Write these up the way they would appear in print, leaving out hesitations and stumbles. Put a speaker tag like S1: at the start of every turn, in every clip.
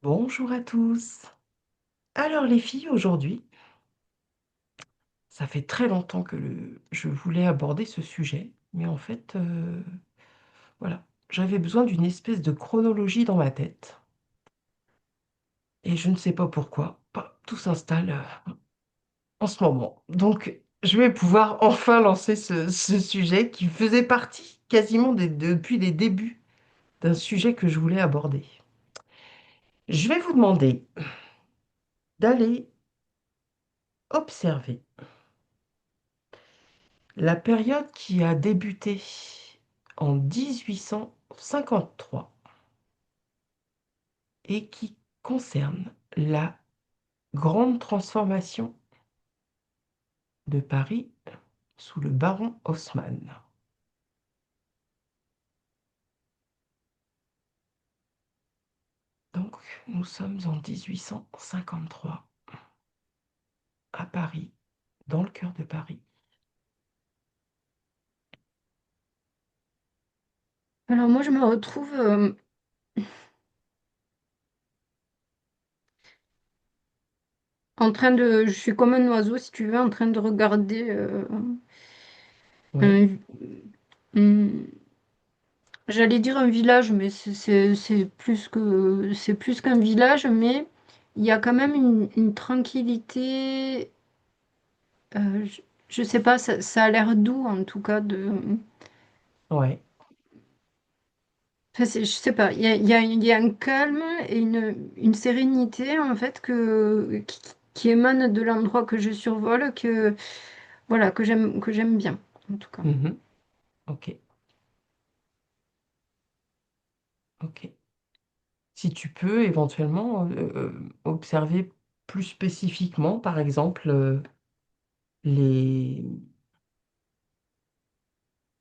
S1: Bonjour à tous. Alors les filles, aujourd'hui, ça fait très longtemps que je voulais aborder ce sujet, mais en fait, voilà, j'avais besoin d'une espèce de chronologie dans ma tête, et je ne sais pas pourquoi, tout s'installe en ce moment. Donc, je vais pouvoir enfin lancer ce sujet qui faisait partie quasiment depuis les débuts d'un sujet que je voulais aborder. Je vais vous demander d'aller observer la période qui a débuté en 1853 et qui concerne la grande transformation de Paris sous le baron Haussmann. Donc, nous sommes en 1853 à Paris, dans le cœur de Paris.
S2: Alors moi, je me retrouve je suis comme un oiseau, si tu veux, en train de regarder
S1: Oui,
S2: un, un- j'allais dire un village, mais c'est plus qu'un village, mais il y a quand même une tranquillité. Je sais pas, ça a l'air doux en tout cas
S1: ouais.
S2: enfin, je sais pas, il y a un calme et une sérénité en fait qui émane de l'endroit que je survole voilà, que j'aime bien, en tout cas.
S1: Mhm. Ok, ok. Si tu peux éventuellement observer plus spécifiquement, par exemple, les,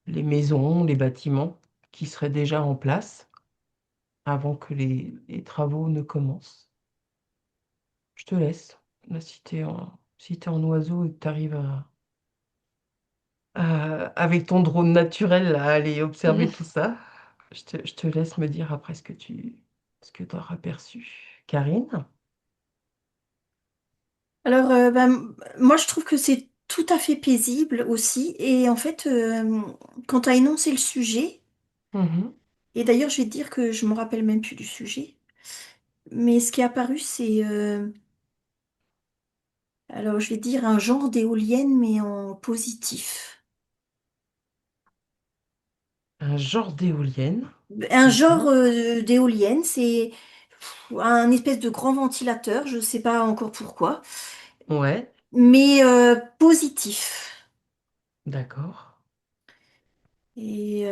S1: les maisons, les bâtiments qui seraient déjà en place avant que les travaux ne commencent. Je te laisse. Là, si t'es en oiseau et que tu arrives avec ton drone naturel à aller observer
S2: Mm.
S1: tout ça, je te laisse me dire après ce que tu auras perçu. Karine?
S3: Alors, moi, je trouve que c'est tout à fait paisible aussi. Et en fait, quand tu as énoncé le sujet,
S1: Mhm.
S3: et d'ailleurs, je vais te dire que je me rappelle même plus du sujet, mais ce qui est apparu, alors je vais dire un genre d'éolienne, mais en positif.
S1: Un genre d'éolienne.
S3: Un genre
S1: D'accord.
S3: d'éolienne, c'est un espèce de grand ventilateur, je ne sais pas encore pourquoi,
S1: Ouais,
S3: mais positif.
S1: d'accord.
S3: Et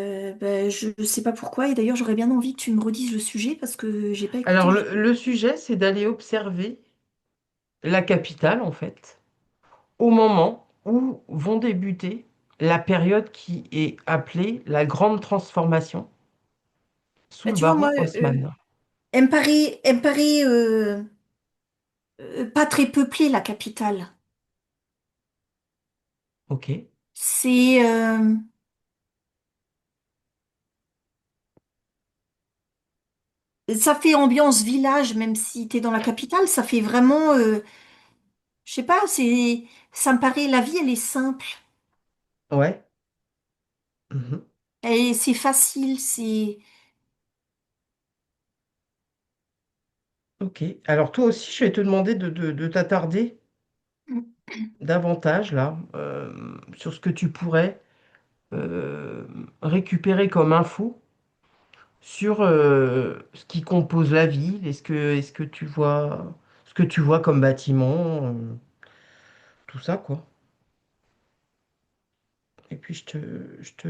S3: je ne sais pas pourquoi. Et d'ailleurs, j'aurais bien envie que tu me redises le sujet parce que j'ai pas écouté
S1: Alors,
S3: le sujet.
S1: le sujet, c'est d'aller observer la capitale, en fait, au moment où vont débuter la période qui est appelée la grande transformation sous
S3: Bah,
S1: le
S3: tu vois, moi,
S1: baron Haussmann.
S3: elle me paraît pas très peuplée, la capitale.
S1: Ok.
S3: C'est, ça fait ambiance village, même si tu es dans la capitale, ça fait vraiment, je sais pas, ça me paraît, la vie, elle est simple.
S1: Ouais. Mhm.
S3: Et c'est facile, c'est...
S1: Ok. Alors toi aussi, je vais te demander de t'attarder davantage là sur ce que tu pourrais euh, récupérer comme info sur ce qui compose la ville. Est-ce que tu vois ce que tu vois comme bâtiment, tout ça quoi. Et puis je te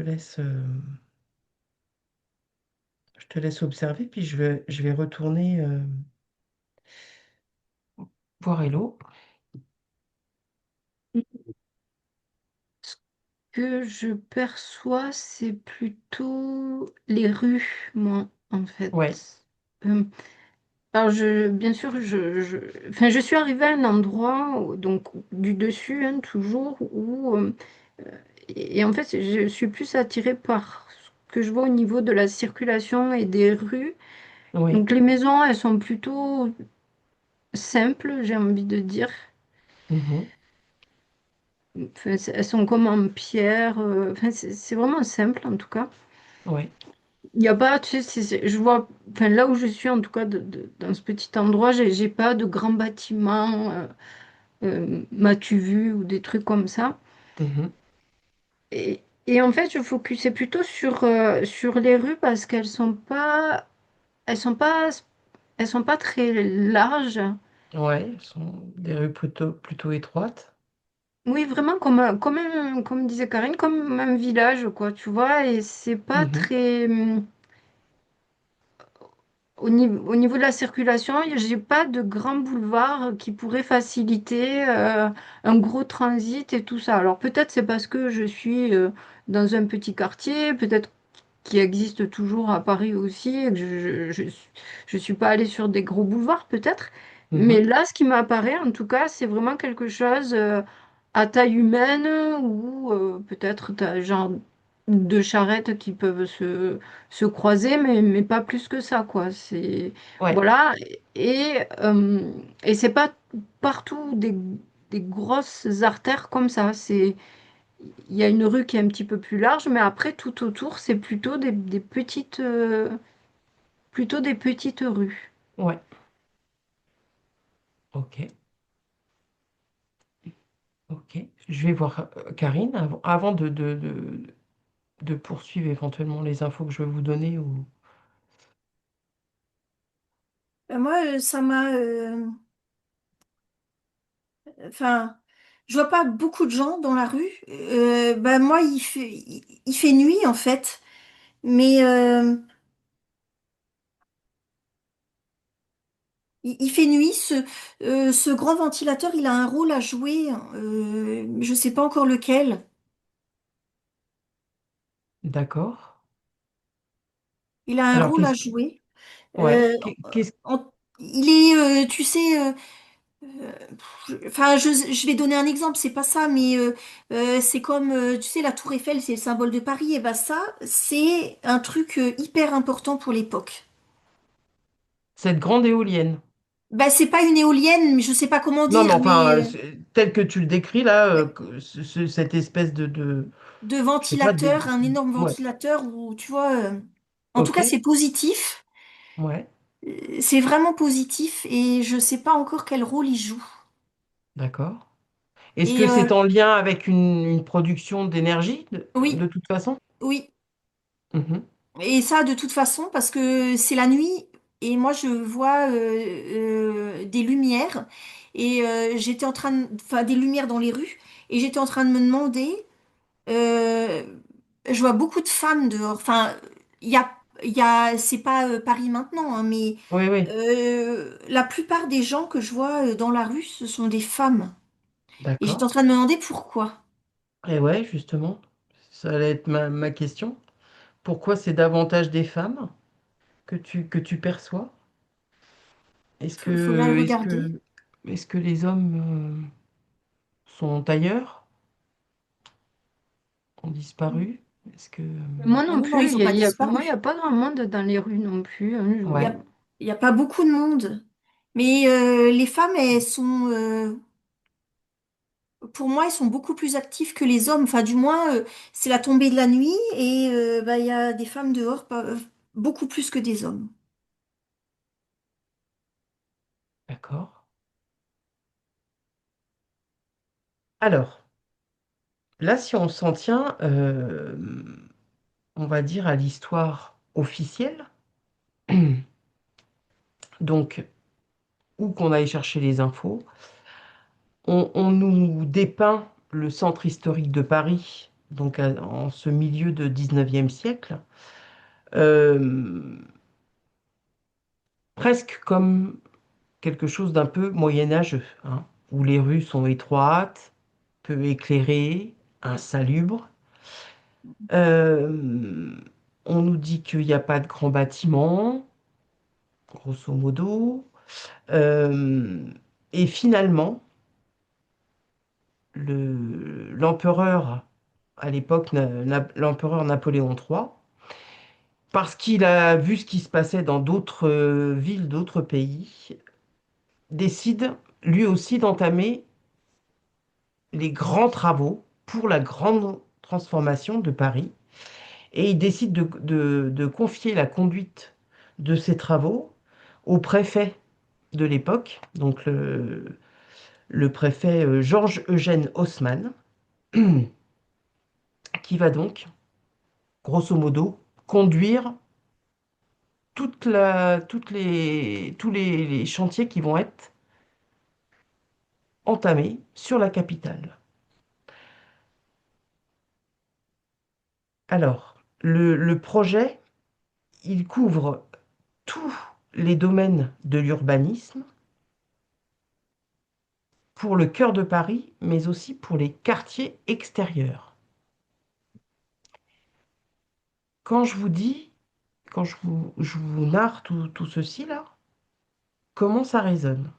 S1: laisse observer, puis je vais retourner voir Hello.
S2: Ce que je perçois, c'est plutôt les rues, moi, en fait.
S1: Ouais,
S2: Euh, bien sûr, enfin, je suis arrivée à un endroit, donc du dessus, hein, toujours, et en fait, je suis plus attirée par ce que je vois au niveau de la circulation et des rues.
S1: Oui.
S2: Donc les maisons, elles sont plutôt simples, j'ai envie de dire.
S1: Mhm.
S2: Enfin, elles sont comme en pierre. Enfin, c'est vraiment simple en tout cas.
S1: Oui.
S2: Il n'y a pas, tu sais, je vois, enfin là où je suis en tout cas, dans ce petit endroit, j'ai pas de grands bâtiments, m'as-tu vu ou des trucs comme ça.
S1: Mhm.
S2: Et en fait, je focusais plutôt sur les rues parce elles sont pas, elles sont pas très larges.
S1: Ouais, ce sont des rues plutôt étroites.
S2: Oui, vraiment comme disait Karine, comme un village, quoi, tu vois, et c'est pas
S1: Mhm.
S2: très. Au niveau de la circulation, j'ai pas de grand boulevard qui pourrait faciliter un gros transit et tout ça. Alors peut-être c'est parce que je suis dans un petit quartier, peut-être qui existe toujours à Paris aussi, et que je suis pas allée sur des gros boulevards peut-être. Mais
S1: Mhm.
S2: là, ce qui m'apparaît en tout cas, c'est vraiment quelque chose à taille humaine ou peut-être t'as genre deux charrettes qui peuvent se croiser, mais pas plus que ça, quoi. C'est
S1: Ouais,
S2: voilà. Et c'est pas partout des grosses artères comme ça. Il y a une rue qui est un petit peu plus large, mais après, tout autour, c'est plutôt des petites rues.
S1: ouais. Ok, ok. Je vais voir Karine avant de poursuivre éventuellement les infos que je vais vous donner ou.
S3: Moi, ça m'a... Enfin, je vois pas beaucoup de gens dans la rue. Moi, il fait nuit, en fait. Mais il fait nuit. Ce grand ventilateur, il a un rôle à jouer. Je sais pas encore lequel.
S1: D'accord.
S3: Il a un
S1: Alors,
S3: rôle à jouer.
S1: ouais,
S3: Euh,
S1: qu'est-ce.
S3: il est, tu sais... Euh, Enfin, je vais donner un exemple, c'est pas ça, mais c'est comme, tu sais, la Tour Eiffel, c'est le symbole de Paris, et ben ça, c'est un truc hyper important pour l'époque.
S1: Cette grande éolienne.
S3: Bah, c'est pas une éolienne, mais je sais pas comment
S1: Non, mais
S3: dire,
S1: enfin,
S3: mais
S1: tel que tu le décris là,
S3: ouais,
S1: cette espèce
S3: de
S1: je sais pas,
S3: ventilateur, un énorme
S1: ouais,
S3: ventilateur où, tu vois, en tout
S1: ok,
S3: cas, c'est positif.
S1: ouais,
S3: C'est vraiment positif et je sais pas encore quel rôle il joue.
S1: d'accord. Est-ce que
S3: Et
S1: c'est en lien avec une production d'énergie de
S3: oui,
S1: toute façon?
S3: oui.
S1: Mhm.
S3: Et ça, de toute façon, parce que c'est la nuit et moi, je vois des lumières et j'étais en train de, enfin, des lumières dans les rues et j'étais en train de me demander, euh, je vois beaucoup de femmes dehors. Enfin, c'est pas Paris maintenant, hein, mais
S1: Oui, oui,
S3: la plupart des gens que je vois dans la rue, ce sont des femmes. Et j'étais en
S1: d'accord.
S3: train de me demander pourquoi.
S1: Et ouais, justement, ça allait être ma question. Pourquoi c'est davantage des femmes que tu perçois? Est-ce
S3: Faudrait le
S1: que, est-ce
S3: regarder.
S1: que, est-ce que les hommes sont ailleurs, ont disparu? Est-ce que,
S2: Moi
S3: Ah
S2: non
S3: non, non,
S2: plus,
S3: ils ont pas
S2: moi, il n'y a
S3: disparu.
S2: pas grand monde dans les rues non plus, hein.
S3: Il y
S1: ouais,
S3: a, il y a pas beaucoup de monde. Mais les femmes, elles sont, pour moi, elles sont beaucoup plus actives que les hommes. Enfin, du moins, c'est la tombée de la nuit et il y a des femmes dehors, beaucoup plus que des hommes.
S1: d'accord. Alors, là, si on s'en tient, on va dire à l'histoire officielle, donc où qu'on aille chercher les infos, on nous dépeint le centre historique de Paris, donc en ce milieu de 19e siècle, euh, presque comme quelque chose d'un peu moyenâgeux, hein, où les rues sont étroites, peu éclairées, insalubres. Euh, on nous dit qu'il n'y a pas de grands bâtiments, grosso modo. Euh, et finalement, l'empereur, à l'époque, l'empereur Napoléon III, parce qu'il a vu ce qui se passait dans d'autres villes, d'autres pays, décide lui aussi d'entamer les grands travaux pour la grande transformation de Paris. Et il décide de confier la conduite de ces travaux au préfet de l'époque, donc le préfet Georges-Eugène Haussmann, qui va donc, grosso modo, conduire tous les chantiers qui vont être entamés sur la capitale. Alors, le projet, il couvre tous les domaines de l'urbanisme pour le cœur de Paris, mais aussi pour les quartiers extérieurs. Quand je vous dis, quand je vous narre tout ceci là, comment ça résonne?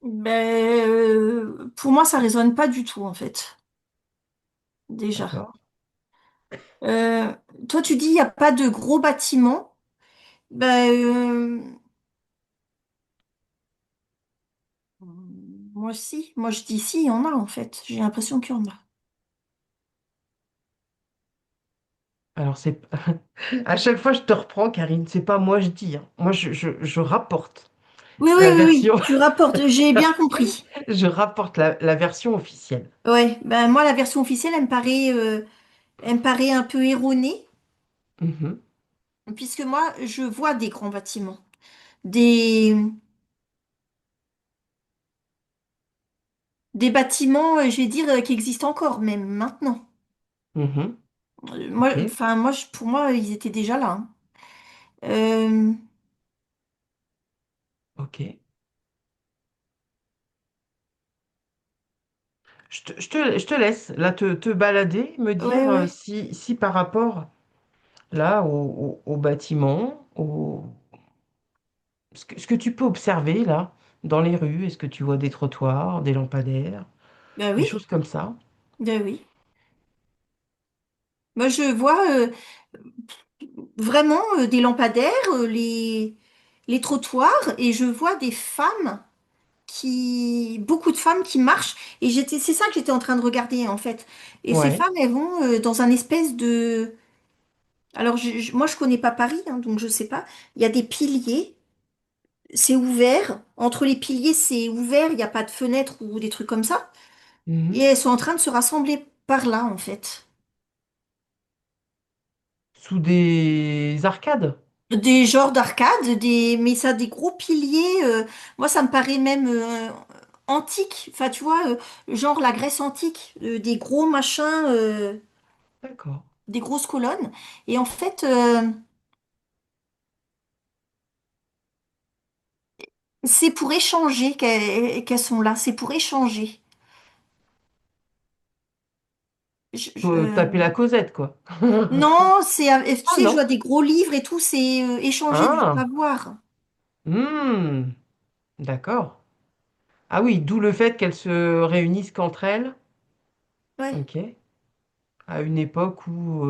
S3: Ben, pour moi, ça résonne pas du tout, en fait, déjà.
S1: D'accord?
S3: Euh, Toi, tu dis, il n'y a pas de gros bâtiments. Ben, moi, si. Moi, je dis si, il y en a, en fait. J'ai l'impression qu'il y en a.
S1: Alors c'est à chaque fois je te reprends, Karine, c'est pas moi je dis, hein. Moi je rapporte
S3: Oui, oui,
S1: la
S3: oui, oui.
S1: version,
S3: Tu rapportes. J'ai bien compris.
S1: je rapporte la version officielle.
S3: Ouais. Ben, moi, la version officielle, elle me paraît un peu erronée,
S1: Mhm,
S3: puisque moi, je vois des grands bâtiments. Des, des bâtiments, je vais dire, qui existent encore, même maintenant.
S1: mhm.
S3: Moi,
S1: Ok,
S3: enfin, pour moi, ils étaient déjà là, hein. Euh,
S1: ok. Je te laisse là te balader, me
S3: ouais,
S1: dire
S3: ouais.
S1: si par rapport là au bâtiment, ce que tu peux observer là dans les rues, est-ce que tu vois des trottoirs, des lampadaires,
S3: Ben
S1: des
S3: oui,
S1: choses comme ça?
S3: ben oui. Moi, je vois vraiment des lampadaires, les trottoirs, et je vois des femmes beaucoup de femmes qui marchent. Et c'est ça que j'étais en train de regarder en fait. Et ces
S1: Ouais.
S3: femmes, elles vont dans un espèce de. Alors, moi, je connais pas Paris, hein, donc je sais pas. Il y a des piliers, c'est ouvert. Entre les piliers, c'est ouvert. Il n'y a pas de fenêtre ou des trucs comme ça. Et
S1: Mhm.
S3: elles sont en train de se rassembler par là, en fait.
S1: Sous des arcades?
S3: Des genres d'arcades, mais ça, des gros piliers. Moi, ça me paraît même antique. Enfin, tu vois, genre la Grèce antique, des gros machins,
S1: D'accord.
S3: des grosses colonnes. Et en fait, c'est pour échanger qu'elles sont là. C'est pour échanger.
S1: Faut taper la causette, quoi.
S3: Non, tu
S1: Ah
S3: sais, je
S1: non.
S3: vois des gros livres et tout. C'est échanger du
S1: Ah.
S3: savoir.
S1: Hmm. D'accord. Ah oui, d'où le fait qu'elles se réunissent qu'entre elles.
S3: Ouais.
S1: Ok. À une époque où,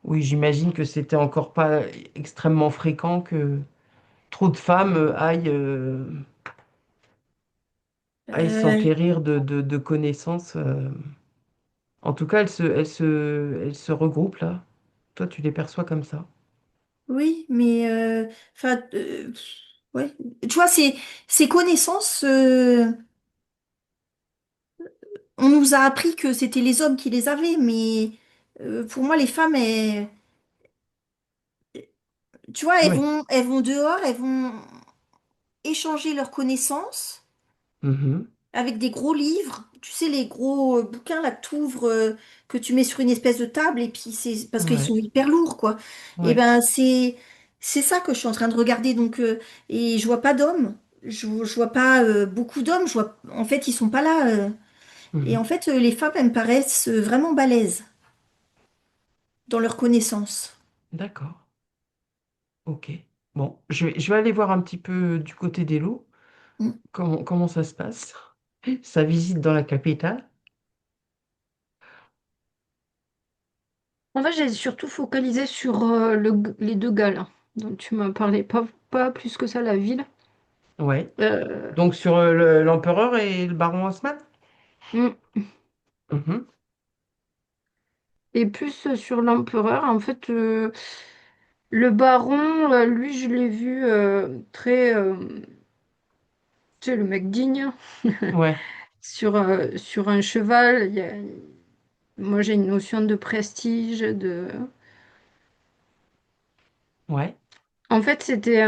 S1: oui, j'imagine que c'était encore pas extrêmement fréquent que trop de femmes aillent
S3: Euh,
S1: s'enquérir de connaissances. En tout cas, elles se regroupent là. Toi, tu les perçois comme ça.
S3: oui, mais enfin, ouais. Tu vois, ces connaissances. On nous a appris que c'était les hommes qui les avaient, mais pour moi, les femmes, tu vois,
S1: Oui.
S3: elles vont dehors, elles vont échanger leurs connaissances
S1: Mhm.
S3: avec des gros livres. Tu sais, les gros bouquins là que t'ouvres, que tu mets sur une espèce de table, et puis c'est parce qu'ils
S1: Ouais.
S3: sont hyper lourds, quoi. Et
S1: Ouais.
S3: ben, c'est ça que je suis en train de regarder. Donc, et je vois pas d'hommes. Je vois pas beaucoup d'hommes. En fait, ils sont pas là. Et en
S1: Mhm.
S3: fait, les femmes, elles me paraissent vraiment balèzes dans leurs connaissances.
S1: D'accord. Ok. Bon, je vais aller voir un petit peu du côté d'Elo,
S3: Mm.
S1: comment ça se passe, sa visite dans la capitale.
S2: En fait, j'ai surtout focalisé sur les deux gars là, dont tu m'as parlé, pas plus que ça la ville.
S1: Ouais.
S2: Euh,
S1: Donc sur l'empereur et le baron Haussmann?
S2: mm.
S1: Mhm.
S2: Et plus sur l'empereur, en fait, le baron, lui, je l'ai vu très, tu sais, le mec digne,
S1: Ouais,
S2: sur un cheval. Moi, j'ai une notion de prestige,
S1: ouais.
S2: En fait, c'était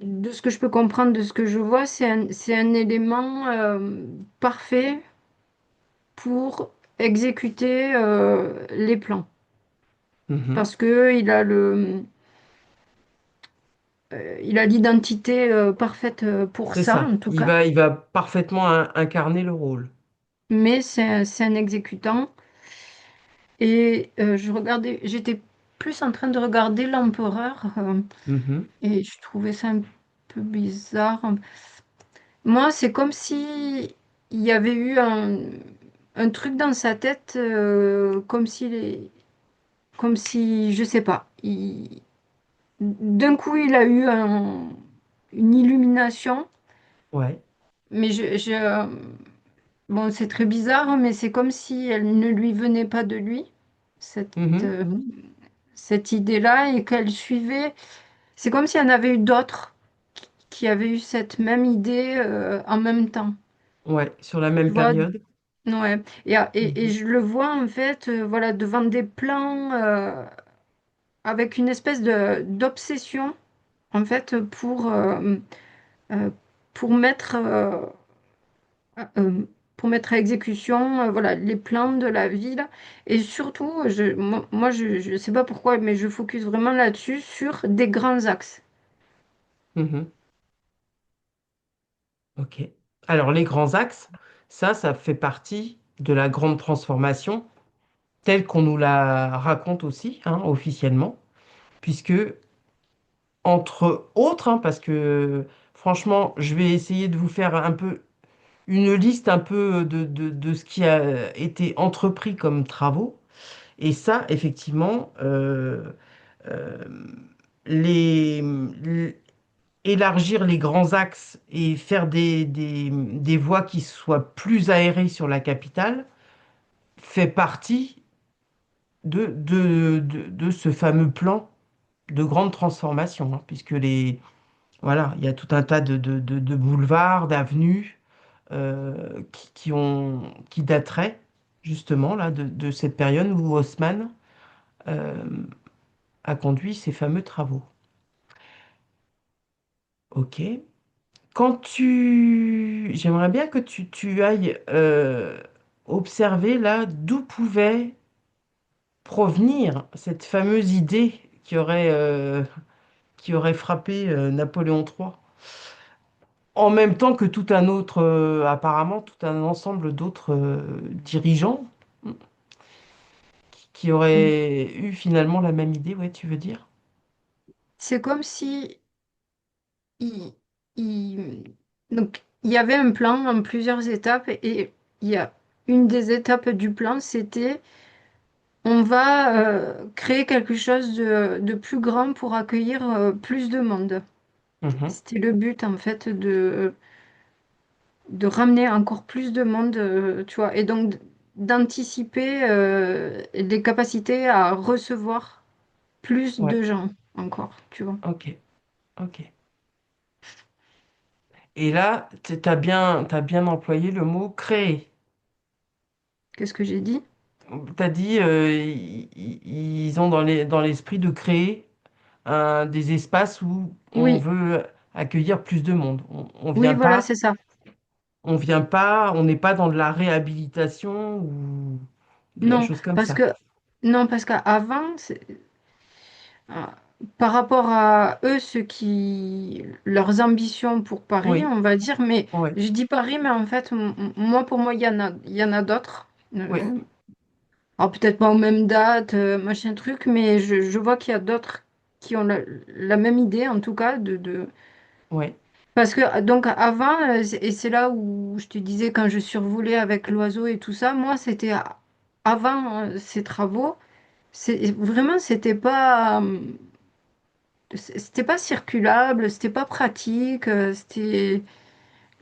S2: de ce que je peux comprendre, de ce que je vois, c'est un élément parfait pour exécuter les plans.
S1: Mhm.
S2: Parce que il a l'identité parfaite pour
S1: C'est
S2: ça,
S1: ça.
S2: en tout cas.
S1: Il va parfaitement incarner le rôle.
S2: Mais c'est un exécutant. Et j'étais plus en train de regarder l'empereur
S1: Mhm.
S2: et je trouvais ça un peu bizarre. Moi, c'est comme si il y avait eu un truc dans sa tête, comme si, je sais pas, d'un coup, il a eu une illumination,
S1: Ouais.
S2: mais bon, c'est très bizarre, mais c'est comme si elle ne lui venait pas de lui, cette,
S1: Mhm.
S2: euh, cette idée-là, et qu'elle suivait. C'est comme s'il y en avait eu d'autres qui avaient eu cette même idée en même temps.
S1: Ouais, sur la
S2: Tu
S1: même
S2: vois,
S1: période.
S2: ouais. Et
S1: Mhm.
S2: je le vois en fait, voilà, devant des plans avec une espèce de d'obsession en fait euh, pour pour mettre à exécution voilà les plans de la ville. Et surtout, moi je sais pas pourquoi, mais je focus vraiment là-dessus sur des grands axes.
S1: Mhm. Ok. Alors, les grands axes, ça fait partie de la grande transformation telle qu'on nous la raconte aussi, hein, officiellement, puisque, entre autres, hein, parce que franchement, je vais essayer de vous faire un peu une liste un peu de ce qui a été entrepris comme travaux. Et ça, effectivement, euh, les, élargir les grands axes et faire des voies qui soient plus aérées sur la capitale fait partie de ce fameux plan de grande transformation, hein, puisque voilà, il y a tout un tas de boulevards, d'avenues qui dateraient justement là, de cette période où Haussmann euh, a conduit ces fameux travaux. Ok. J'aimerais bien que tu ailles observer là d'où pouvait provenir cette fameuse idée qui aurait frappé Napoléon III. En même temps que tout un autre, apparemment, tout un ensemble d'autres dirigeants qui auraient eu finalement la même idée, ouais, tu veux dire?
S2: C'est comme si il, il- donc il y avait un plan en plusieurs étapes et il y a une des étapes du plan, c'était on va créer quelque chose de plus grand pour accueillir plus de monde.
S1: Mhm.
S2: C'était le but en fait de ramener encore plus de monde, tu vois, et donc d'anticiper les capacités à recevoir plus
S1: Ouais,
S2: de gens encore, tu vois.
S1: ok, ok. Et là, t'as bien employé le mot créer.
S2: Qu'est-ce que j'ai dit?
S1: T'as dit, ils ont dans l'esprit de créer des espaces où on
S2: Oui,
S1: veut accueillir plus de monde.
S2: oui, voilà, c'est ça.
S1: On n'est pas dans de la réhabilitation ou de la
S2: Non,
S1: chose comme
S2: parce
S1: ça.
S2: que non, parce qu'avant, euh, par rapport à eux, leurs ambitions pour Paris,
S1: Oui,
S2: on va dire, mais
S1: oui,
S2: je dis Paris, mais en fait, pour moi, il y en a d'autres.
S1: oui,
S2: Alors peut-être pas aux mêmes dates, machin truc, mais je vois qu'il y a d'autres qui ont la même idée, en tout cas,
S1: oui.
S2: Parce que donc avant, et c'est là où je te disais quand je survolais avec l'oiseau et tout ça, moi c'était avant ces travaux, c'est vraiment c'était pas circulable, c'était pas pratique, c'était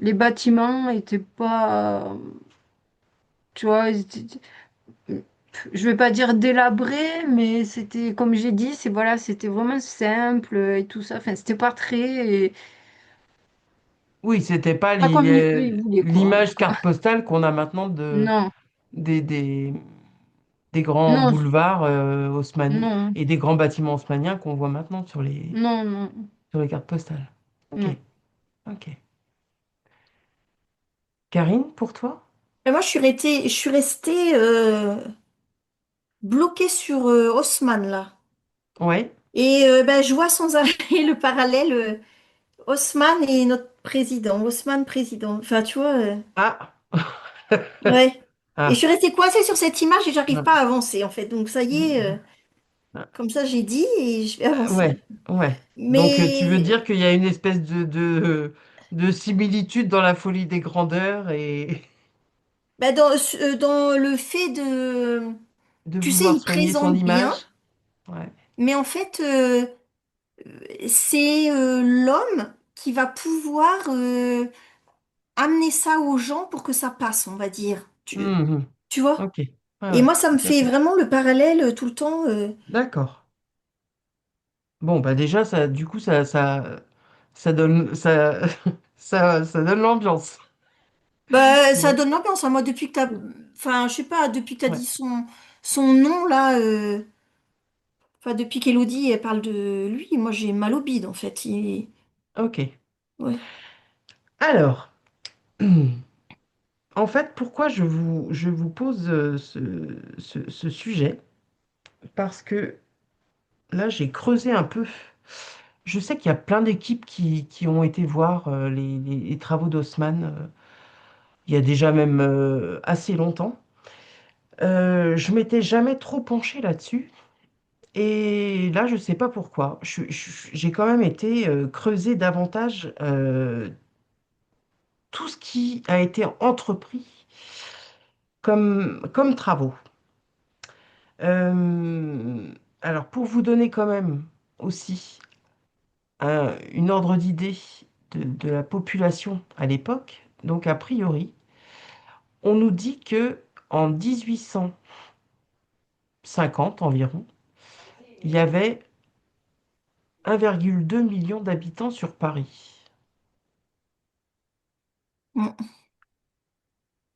S2: les bâtiments étaient pas, tu vois, je vais pas dire délabrés, mais c'était comme j'ai dit, c'est voilà, c'était vraiment simple et tout ça. Enfin, c'était pas très,
S1: Oui, c'était pas
S2: pas comme eux ils voulaient quoi en tout
S1: l'image
S2: cas.
S1: carte postale qu'on a maintenant
S2: Non,
S1: des, des, des grands
S2: non,
S1: boulevards haussmanniens
S2: non,
S1: et des grands bâtiments haussmanniens qu'on voit maintenant
S2: non, non,
S1: sur les cartes postales. Ok,
S2: non.
S1: ok. Karine, pour toi?
S3: Et moi, je suis restée bloquée sur Haussmann, là.
S1: Ouais.
S3: Et ben, je vois sans arrêt le parallèle Haussmann et notre président. Haussmann président. Enfin, tu vois.
S1: Ah.
S3: Ouais. Et je suis
S1: Ah.
S3: restée coincée sur cette image et j'arrive
S1: Ah.
S3: pas à avancer, en fait. Donc, ça y est, comme ça, j'ai dit et je vais avancer.
S1: Ouais, ouais. Donc tu veux
S3: Mais
S1: dire qu'il y a une espèce de similitude dans la folie des grandeurs et
S3: ben, dans le fait de.
S1: de
S3: Tu sais,
S1: vouloir
S3: il
S1: soigner son
S3: présente bien,
S1: image? Ouais.
S3: mais en fait, c'est l'homme qui va pouvoir amener ça aux gens pour que ça passe, on va dire.
S1: Mhm.
S3: Tu vois?
S1: Ok. Ouais,
S3: Et
S1: ouais,
S3: moi, ça me
S1: tout à
S3: fait
S1: fait.
S3: vraiment le parallèle tout le temps.
S1: D'accord. Bon, bah déjà, ça, du coup, ça donne, ça donne l'ambiance.
S3: Bah,
S1: Tu
S3: ça
S1: vois?
S3: donne l'ambiance, hein. Moi, depuis que t'as, enfin, je sais pas, depuis que t'as
S1: Ouais.
S3: dit son nom là, enfin, depuis qu'Élodie elle parle de lui, moi, j'ai mal au bide en fait.
S1: Ok.
S3: Ouais.
S1: Alors, en fait, pourquoi je vous pose ce sujet? Parce que là, j'ai creusé un peu. Je sais qu'il y a plein d'équipes qui ont été voir les travaux d'Haussmann il y a déjà même assez longtemps. Je m'étais jamais trop penchée là-dessus. Et là, je sais pas pourquoi. J'ai quand même été creuser davantage tout ce qui a été entrepris comme travaux. Euh, alors, pour vous donner quand même aussi une ordre d'idée de la population à l'époque, donc a priori, on nous dit que en 1850 environ, il y avait 1,2 million d'habitants sur Paris.
S3: Mm.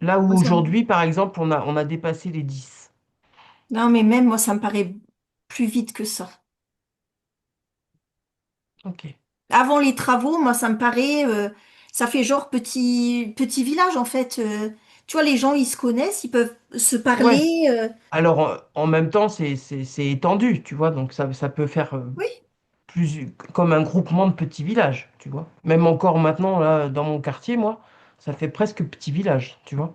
S1: Là où
S3: Moi,
S1: aujourd'hui, par exemple, on a dépassé les 10.
S3: non, mais même moi, ça me paraît plus vite que ça.
S1: Ok.
S3: Avant les travaux, moi, ça me paraît, ça fait genre petit village en fait. Tu vois, les gens, ils se connaissent, ils peuvent se
S1: Ouais.
S3: parler.
S1: Alors, en même temps, c'est étendu, tu vois, donc ça peut faire
S3: Oui.
S1: comme un groupement de petits villages, tu vois. Même encore maintenant, là, dans mon quartier, moi, ça fait presque petit village, tu vois.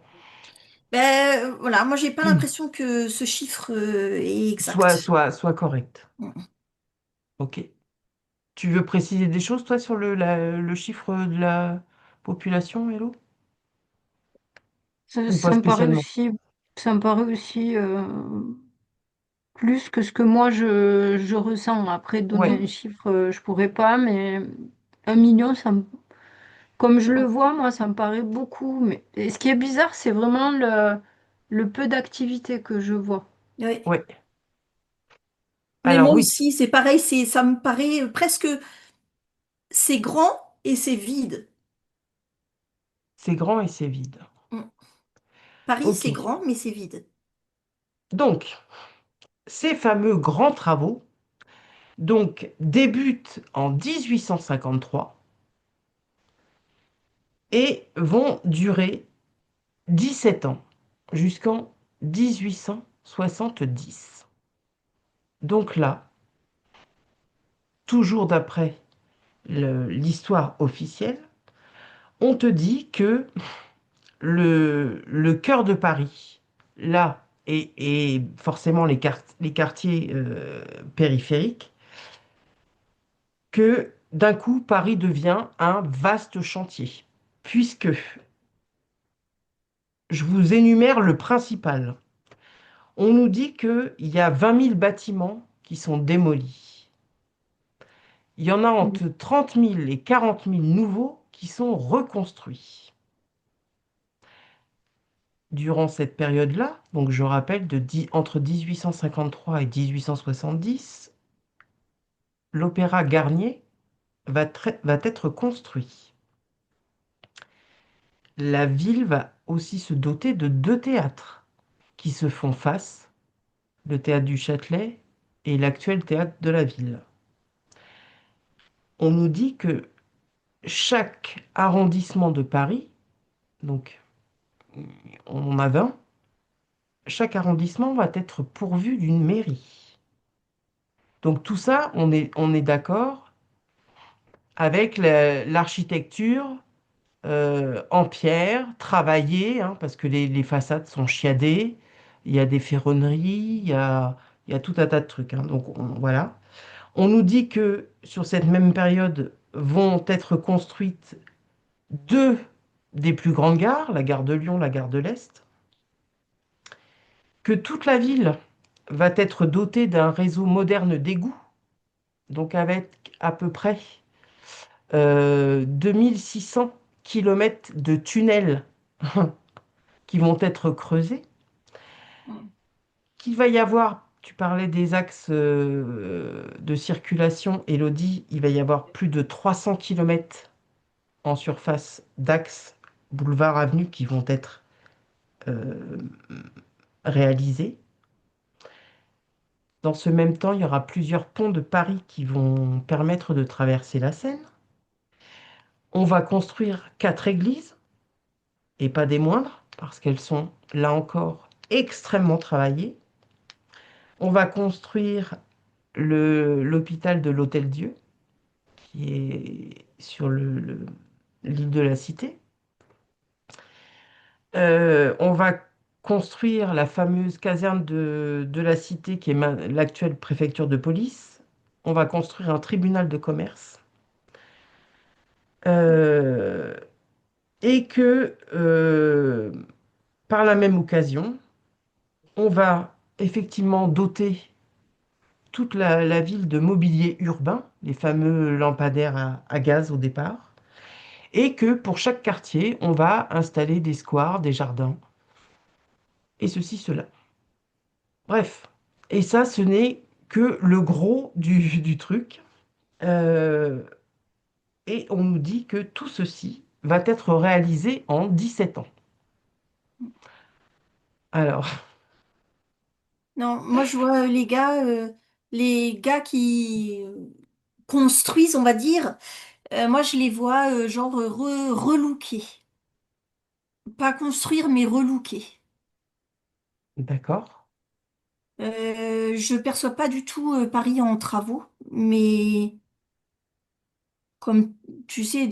S3: Ben voilà, moi, j'ai pas l'impression que ce chiffre est exact.
S1: Soit correct. Ok. Tu veux préciser des choses, toi, sur le chiffre de la population, Hello? Ou pas
S2: Ça me paraît
S1: spécialement?
S2: aussi, ça me paraît aussi plus que ce que moi je ressens. Après, donner
S1: Ouais.
S2: un chiffre, je pourrais pas, mais 1 million, comme je le vois, moi, ça me paraît beaucoup. Mais et ce qui est bizarre, c'est vraiment le peu d'activité que je vois.
S3: Oui.
S1: Ouais.
S3: Mais
S1: Alors
S3: moi
S1: oui,
S3: aussi, c'est pareil, ça me paraît presque, c'est grand et c'est vide.
S1: c'est grand et c'est vide.
S3: Mm. Paris,
S1: Ok.
S3: c'est grand, mais c'est vide.
S1: Donc, ces fameux grands travaux débutent en 1853 et vont durer 17 ans jusqu'en 1870. Donc là, toujours d'après l'histoire officielle, on te dit que le cœur de Paris, là, et forcément les quartiers périphériques, que d'un coup, Paris devient un vaste chantier, puisque je vous énumère le principal. On nous dit qu'il y a 20 000 bâtiments qui sont démolis. Il y en a entre 30 000 et 40 000 nouveaux qui sont reconstruits. Durant cette période-là, donc je rappelle, entre 1853 et 1870, l'Opéra Garnier va être construit. La ville va aussi se doter de deux théâtres qui se font face, le théâtre du Châtelet et l'actuel théâtre de la ville. On nous dit que chaque arrondissement de Paris, donc on en a 20, chaque arrondissement va être pourvu d'une mairie. Donc tout ça, on est d'accord avec l'architecture en pierre, travaillée, hein, parce que les façades sont chiadées, il y a des ferronneries, il y a tout un tas de trucs, hein. Donc voilà. On nous dit que sur cette même période vont être construites deux des plus grandes gares, la gare de Lyon, la gare de l'Est, que toute la ville va être dotée d'un réseau moderne d'égouts, donc avec à peu près 2600 kilomètres de tunnels qui vont être creusés, qu'il va y avoir, tu parlais des axes de circulation, Élodie, il va y avoir plus de 300 kilomètres en surface d'axes boulevard avenue qui vont être euh, réalisés. Dans ce même temps, il y aura plusieurs ponts de Paris qui vont permettre de traverser la Seine. On va construire 4 églises, et pas des moindres, parce qu'elles sont, là encore, extrêmement travaillées. On va construire l'hôpital de l'Hôtel-Dieu, qui est sur l'île de la Cité. On va construire la fameuse caserne de la Cité, qui est l'actuelle préfecture de police. On va construire un tribunal de commerce. Euh, et que, par la même occasion, on va effectivement doter toute la ville de mobilier urbain, les fameux lampadaires à gaz au départ, et que pour chaque quartier, on va installer des squares, des jardins, et ceci, cela. Bref, et ça, ce n'est que le gros du truc. Euh, et on nous dit que tout ceci va être réalisé en 17 ans. Alors,
S3: Non, moi je vois les gars qui construisent, on va dire, moi je les vois genre relooker. Pas construire, mais relooker.
S1: d'accord.
S3: Je perçois pas du tout Paris en travaux, mais comme tu sais,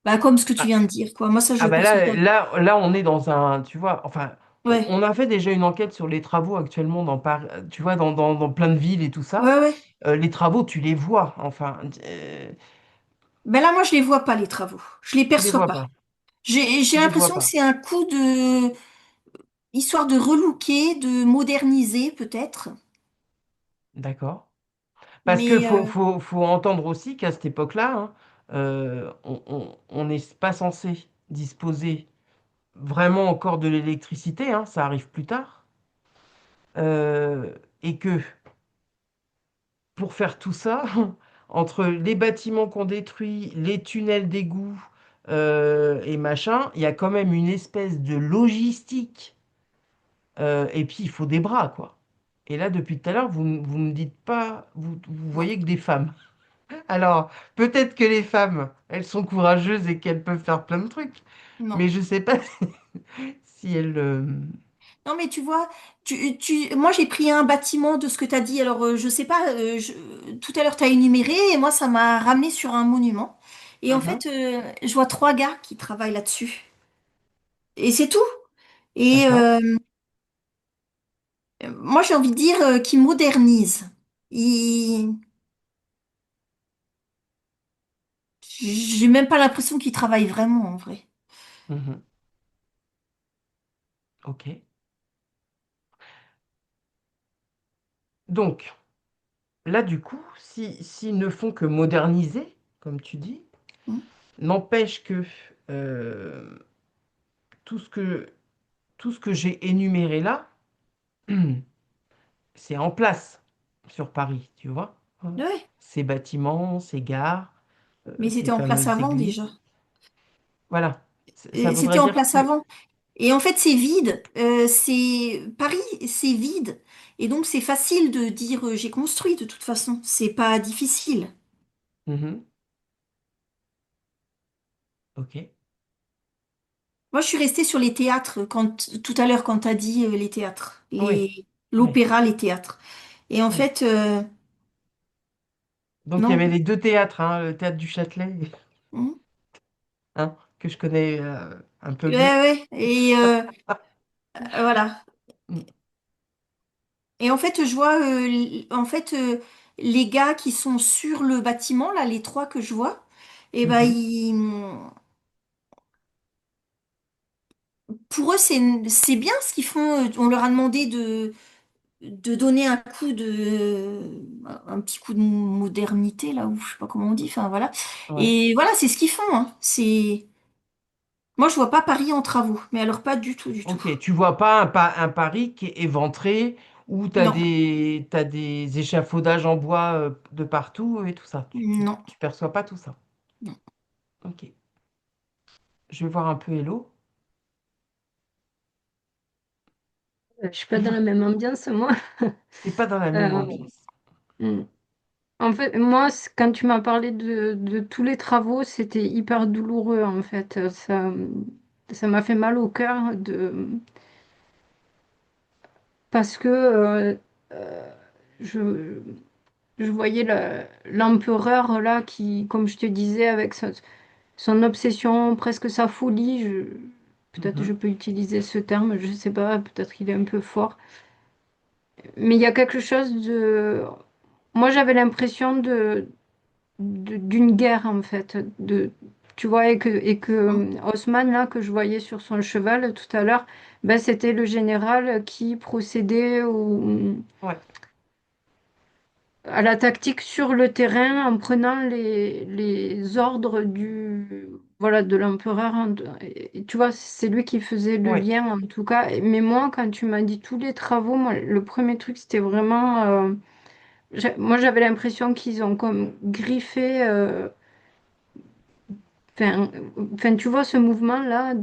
S3: bah, comme ce que tu
S1: Ah,
S3: viens de dire, quoi. Moi, ça, je
S1: ah
S3: le
S1: ben
S3: perçois
S1: là,
S3: pas.
S1: là, on est dans un, tu vois, enfin,
S3: Ouais,
S1: on a fait déjà une enquête sur les travaux actuellement dans Paris, tu vois, dans plein de villes et tout ça.
S3: ouais, ouais.
S1: Les travaux, tu les vois, enfin,
S3: Ben là, moi, je les vois pas, les travaux. Je les
S1: tu les
S3: perçois
S1: vois
S3: pas.
S1: pas,
S3: J'ai
S1: tu les vois
S3: l'impression que
S1: pas.
S3: c'est un coup de, histoire de relooker, de moderniser, peut-être.
S1: D'accord. Parce que
S3: Mais,
S1: faut entendre aussi qu'à cette époque-là, hein, on n'est pas censé disposer vraiment encore de l'électricité, hein, ça arrive plus tard. Et que pour faire tout ça, entre les bâtiments qu'on détruit, les tunnels d'égout et machin, il y a quand même une espèce de logistique. Et puis il faut des bras, quoi. Et là, depuis tout à l'heure, vous me dites pas, vous
S3: non,
S1: voyez que des femmes. Alors, peut-être que les femmes, elles sont courageuses et qu'elles peuvent faire plein de trucs,
S3: non.
S1: mais je sais pas si elles.
S3: Non, mais tu vois, moi, j'ai pris un bâtiment de ce que tu as dit. Alors, je sais pas, tout à l'heure, tu as énuméré, et moi, ça m'a ramené sur un monument. Et en
S1: Mhm,
S3: fait, je vois trois gars qui travaillent là-dessus. Et c'est tout. Et
S1: d'accord.
S3: moi, j'ai envie de dire qu'ils modernisent. Ils, J'ai même pas l'impression qu'ils travaillent vraiment en vrai.
S1: Mhm. Ok. Donc, là, du coup, s'ils ne font que moderniser, comme tu dis,
S3: Mm.
S1: n'empêche que euh, tout ce que, tout ce que j'ai énuméré là, c'est en place sur Paris, tu vois.
S3: Ouais,
S1: Ces bâtiments, ces gares,
S3: mais
S1: ces
S3: c'était en place
S1: fameuses
S3: avant déjà.
S1: églises. Voilà. Ça
S3: C'était
S1: voudrait
S3: en
S1: dire
S3: place
S1: que...
S3: avant. Et en fait, c'est vide. C'est Paris, c'est vide. Et donc, c'est facile de dire j'ai construit de toute façon. C'est pas difficile.
S1: Mhm. Ok.
S3: Moi, je suis restée sur les théâtres quand tout à l'heure quand tu as dit les théâtres,
S1: Oui, oui,
S3: l'opéra, les théâtres. Et en
S1: oui.
S3: fait,
S1: Donc, il y
S3: non.
S1: avait les deux théâtres, hein, le théâtre du Châtelet,
S3: Hmm.
S1: hein, que je connais un peu
S3: Ouais,
S1: mieux.
S3: ouais. Et voilà.
S1: Mm.
S3: Et en fait, je vois les gars qui sont sur le bâtiment, là, les trois que je vois, et ben
S1: Mhm.
S3: pour eux, c'est bien ce qu'ils font. On leur a demandé de donner un petit coup de modernité, là, ou je sais pas comment on dit, enfin voilà.
S1: Ouais.
S3: Et voilà, c'est ce qu'ils font, hein. Moi, je vois pas Paris en travaux, mais alors pas du tout, du tout.
S1: Ok, tu vois pas un Paris qui est éventré où
S3: Non,
S1: t'as des échafaudages en bois de partout et tout ça.
S3: non,
S1: Tu perçois pas tout ça.
S3: non.
S1: Ok. Je vais voir un peu Hello.
S2: Je suis pas dans
S1: Toujours,
S2: la même ambiance, moi.
S1: t'es pas dans la même
S2: Euh,
S1: ambiance.
S2: mm. En fait, moi, quand tu m'as parlé de tous les travaux, c'était hyper douloureux, en fait. Ça m'a fait mal au cœur parce que euh, je, je voyais l'empereur, là, qui, comme je te disais, avec son obsession, presque sa folie, peut-être je
S1: Mhm.
S2: peux utiliser ce terme, je sais pas, peut-être qu'il est un peu fort. Mais il y a quelque chose de... Moi, j'avais l'impression d'une guerre, en fait. Tu vois, et que
S3: Hein.
S2: Haussmann, là, que je voyais sur son cheval tout à l'heure, ben, c'était le général qui procédait
S1: Ouais,
S2: à la tactique sur le terrain en prenant les ordres voilà, de l'empereur. Et tu vois, c'est lui qui faisait le
S1: ouais.
S2: lien, en tout cas. Mais moi, quand tu m'as dit tous les travaux, moi, le premier truc, c'était vraiment... moi, j'avais l'impression qu'ils ont comme griffé... Enfin, tu vois ce mouvement-là,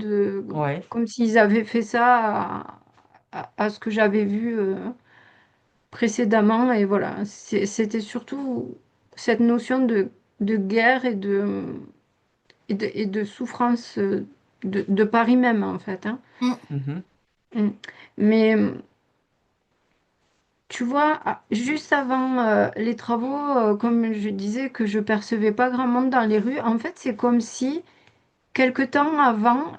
S1: Ouais.
S2: comme s'ils avaient fait ça à ce que j'avais vu précédemment. Et voilà, c'était surtout cette notion de guerre et de souffrance de Paris même, en fait, hein.
S3: Hein.
S2: Mm. Mais tu vois, juste avant les travaux, comme je disais, que je percevais pas grand monde dans les rues, en fait, c'est comme si, quelque temps avant,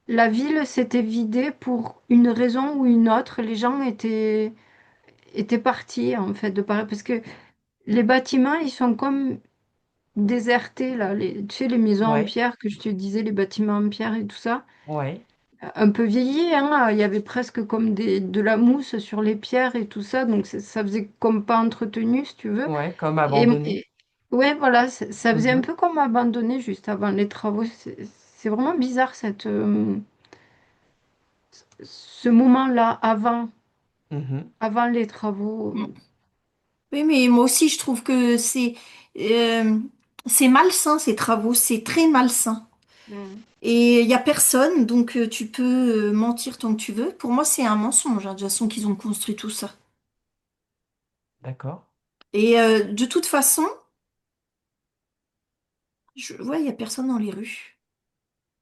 S2: la ville s'était vidée pour une raison ou une autre. Les gens étaient partis, en fait, de Paris. Parce que les bâtiments, ils sont comme désertés, là. Tu sais, les maisons en
S1: Ouais.
S2: pierre que je te disais, les bâtiments en pierre et tout ça.
S1: Ouais.
S2: Un peu vieillis, hein. Il y avait presque comme de la mousse sur les pierres et tout ça. Donc, ça faisait comme pas entretenu, si tu veux.
S1: Ouais. Comme
S2: Et,
S1: abandonné.
S2: ouais, voilà, ça faisait un
S1: Mhm.
S2: peu comme abandonné juste avant les travaux. C'est vraiment bizarre, ce moment-là,
S1: Mhm.
S2: avant les travaux.
S3: Oui, mais moi aussi, je trouve que euh, c'est malsain, ces travaux, c'est très malsain.
S2: Mm.
S3: Et il n'y a personne, donc tu peux mentir tant que tu veux. Pour moi, c'est un mensonge, hein, de toute façon, qu'ils ont construit tout ça.
S1: D'accord.
S3: Et de toute façon, il n'y a personne dans les rues.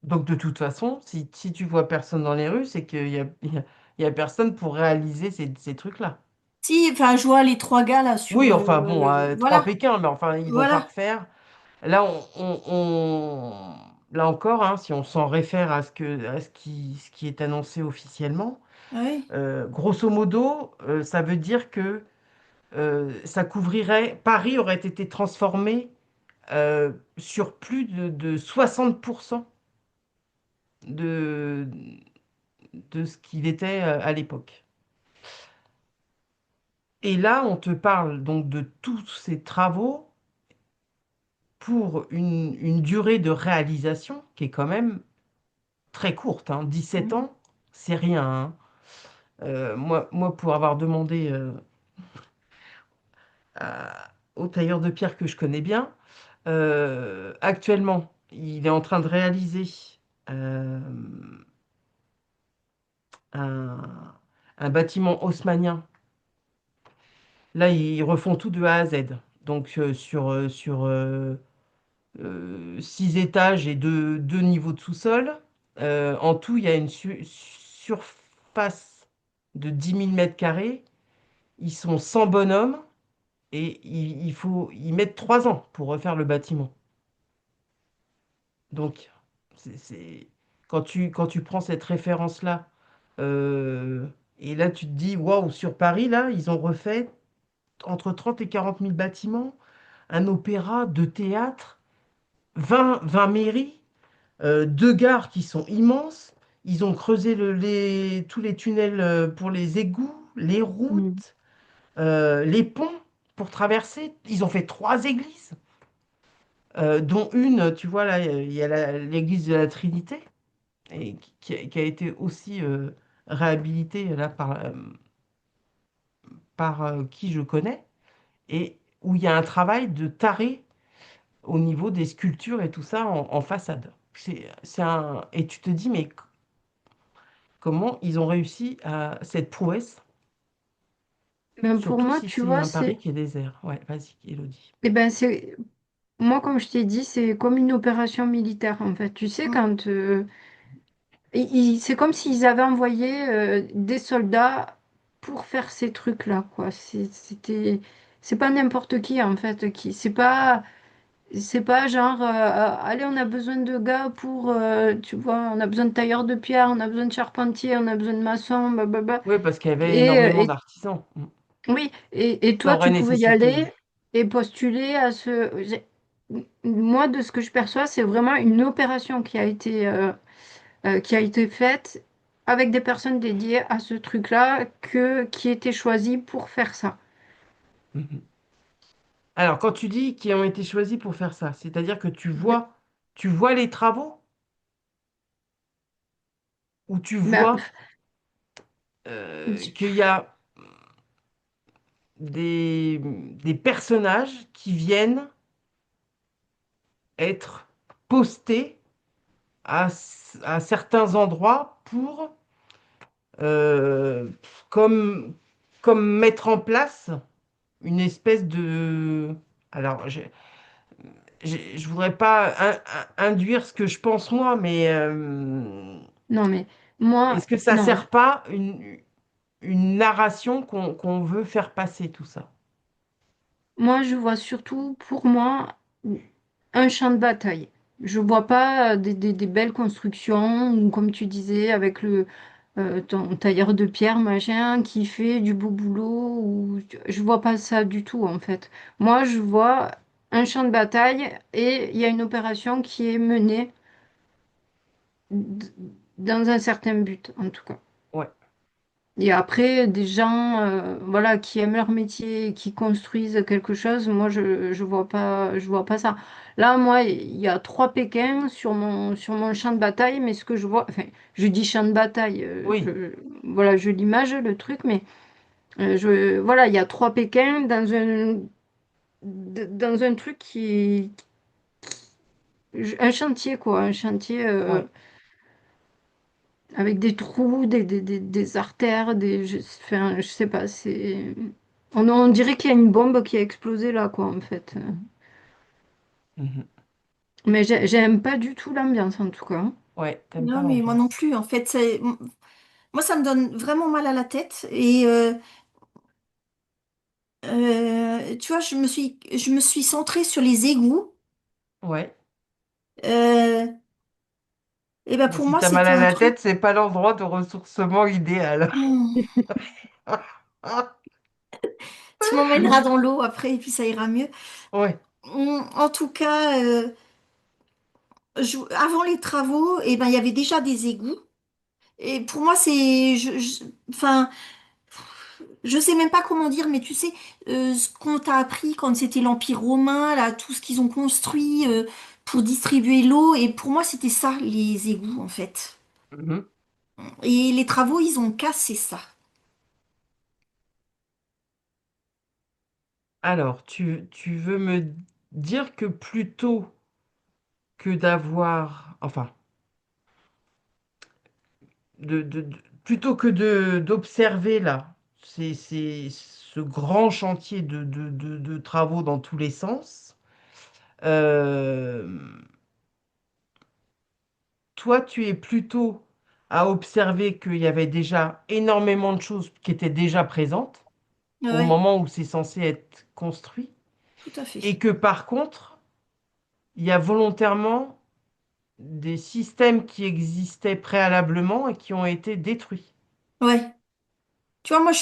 S1: Donc, de toute façon, si tu vois personne dans les rues, c'est qu'il y a personne pour réaliser ces trucs-là.
S3: Si, enfin, je vois les trois gars là sur...
S1: Oui, enfin bon, trois
S3: voilà,
S1: Pékins, mais enfin, ils vont pas
S3: voilà.
S1: refaire. Là, là encore, hein, si on s'en réfère à ce qui est annoncé officiellement,
S3: Oui,
S1: grosso modo, ça veut dire que ça couvrirait, Paris aurait été transformé sur plus de 60% de, de ce qu'il était à l'époque. Et là, on te parle donc de tous ces travaux pour une durée de réalisation qui est quand même très courte, hein. 17
S3: Mhm.
S1: ans, c'est rien, hein. Moi, pour avoir demandé au tailleur de pierre que je connais bien, actuellement, il est en train de réaliser euh, un, un bâtiment haussmannien. Là, ils refont tout de A à Z. Donc, sur 6 étages et deux niveaux de sous-sol. En tout, il y a une surface de 10 000 mètres carrés. Ils sont 100 bonhommes et ils mettent 3 ans pour refaire le bâtiment. Donc, quand tu prends cette référence-là, euh, et là, tu te dis, waouh, sur Paris, là, ils ont refait entre 30 et 40 000 bâtiments, un opéra, deux théâtres, 20 mairies. Deux gares qui sont immenses. Ils ont creusé tous les tunnels pour les égouts, les
S2: Mm.
S1: routes, les ponts pour traverser. Ils ont fait 3 églises, dont une, tu vois, là, il y a l'église de la Trinité, et qui a été aussi réhabilitée là, par qui je connais, et où il y a un travail de taré au niveau des sculptures et tout ça en façade. Et tu te dis, mais comment ils ont réussi à cette prouesse,
S2: Ben pour
S1: surtout
S2: moi,
S1: si
S2: tu
S1: c'est
S2: vois,
S1: un Paris qui est désert. Ouais, vas-y, Elodie.
S2: c'est moi, comme je t'ai dit, c'est comme une opération militaire en fait. Tu sais,
S3: Mm.
S2: quand c'est comme s'ils avaient envoyé des soldats pour faire ces trucs-là, quoi. C'est pas n'importe qui en fait, c'est pas genre, allez, on a besoin de gars pour, tu vois, on a besoin de tailleurs de pierre, on a besoin de charpentiers, on a besoin de maçons, blablabla.
S1: Oui, parce qu'il y avait
S2: Et,
S1: énormément d'artisans.
S2: oui, et
S1: Ça
S2: toi,
S1: aurait
S2: tu pouvais y
S1: nécessité.
S2: aller et postuler à Moi, de ce que je perçois, c'est vraiment une opération qui a été faite avec des personnes dédiées à ce truc-là, qui étaient choisies pour faire ça.
S1: Mhm. Alors, quand tu dis qu'ils ont été choisis pour faire ça, c'est-à-dire que tu vois les travaux ou tu
S2: Ben,
S1: vois qu'il y a des personnages qui viennent être postés à certains endroits pour euh, comme, comme mettre en place une espèce de... Alors, je voudrais pas induire ce que je pense moi, mais
S2: non, mais moi,
S1: est-ce que ça
S2: non.
S1: sert pas une narration qu'on veut faire passer tout ça?
S2: Moi, je vois surtout, pour moi, un champ de bataille. Je vois pas des belles constructions, ou comme tu disais, avec ton tailleur de pierre, machin, qui fait du beau boulot. Je vois pas ça du tout, en fait. Moi, je vois un champ de bataille et il y a une opération qui est menée d- dans un certain but, en tout cas.
S1: Ouais.
S2: Et après, des gens voilà, qui aiment leur métier, et qui construisent quelque chose, moi, je vois pas ça. Là, moi, il y a 3 Pékins sur mon champ de bataille, mais ce que je vois, enfin, je dis champ de bataille,
S1: Oui.
S2: voilà, je l'image, le truc, mais voilà, il y a 3 Pékins dans un truc un chantier, quoi, un chantier
S1: Ouais.
S2: avec des trous, des artères, enfin, je sais pas, on dirait qu'il y a une bombe qui a explosé là, quoi, en fait.
S1: Mhm.
S2: Mais j'aime pas du tout l'ambiance, en tout cas.
S1: Ouais, t'aimes pas
S3: Non, mais moi non
S1: l'ambiance.
S3: plus. En fait, moi, ça me donne vraiment mal à la tête. Et tu vois, je me suis centrée sur les égouts.
S1: Ouais.
S3: Euh, et ben
S1: Mais
S3: pour
S1: si
S3: moi,
S1: t'as mal
S3: c'était
S1: à
S3: un
S1: la
S3: truc.
S1: tête, c'est pas l'endroit de ressourcement idéal.
S3: Hmm, tu m'emmèneras dans l'eau après et puis ça ira mieux.
S1: Ouais.
S3: En tout cas, avant les travaux, eh ben, il y avait déjà des égouts. Et pour moi, enfin, je sais même pas comment dire, mais tu sais, ce qu'on t'a appris quand c'était l'Empire romain, là, tout ce qu'ils ont construit pour distribuer l'eau, et pour moi, c'était ça, les égouts, en fait.
S1: Mhm.
S3: Et les travaux, ils ont cassé ça.
S1: Alors, tu veux me dire que plutôt que d'avoir, enfin, plutôt que d'observer là, ce grand chantier de travaux dans tous les sens, euh, toi, tu es plutôt à observer qu'il y avait déjà énormément de choses qui étaient déjà présentes au
S3: Ouais,
S1: moment où c'est censé être construit,
S3: tout à fait.
S1: et que par contre, il y a volontairement des systèmes qui existaient préalablement et qui ont été détruits.
S3: Ouais. Tu vois, moi,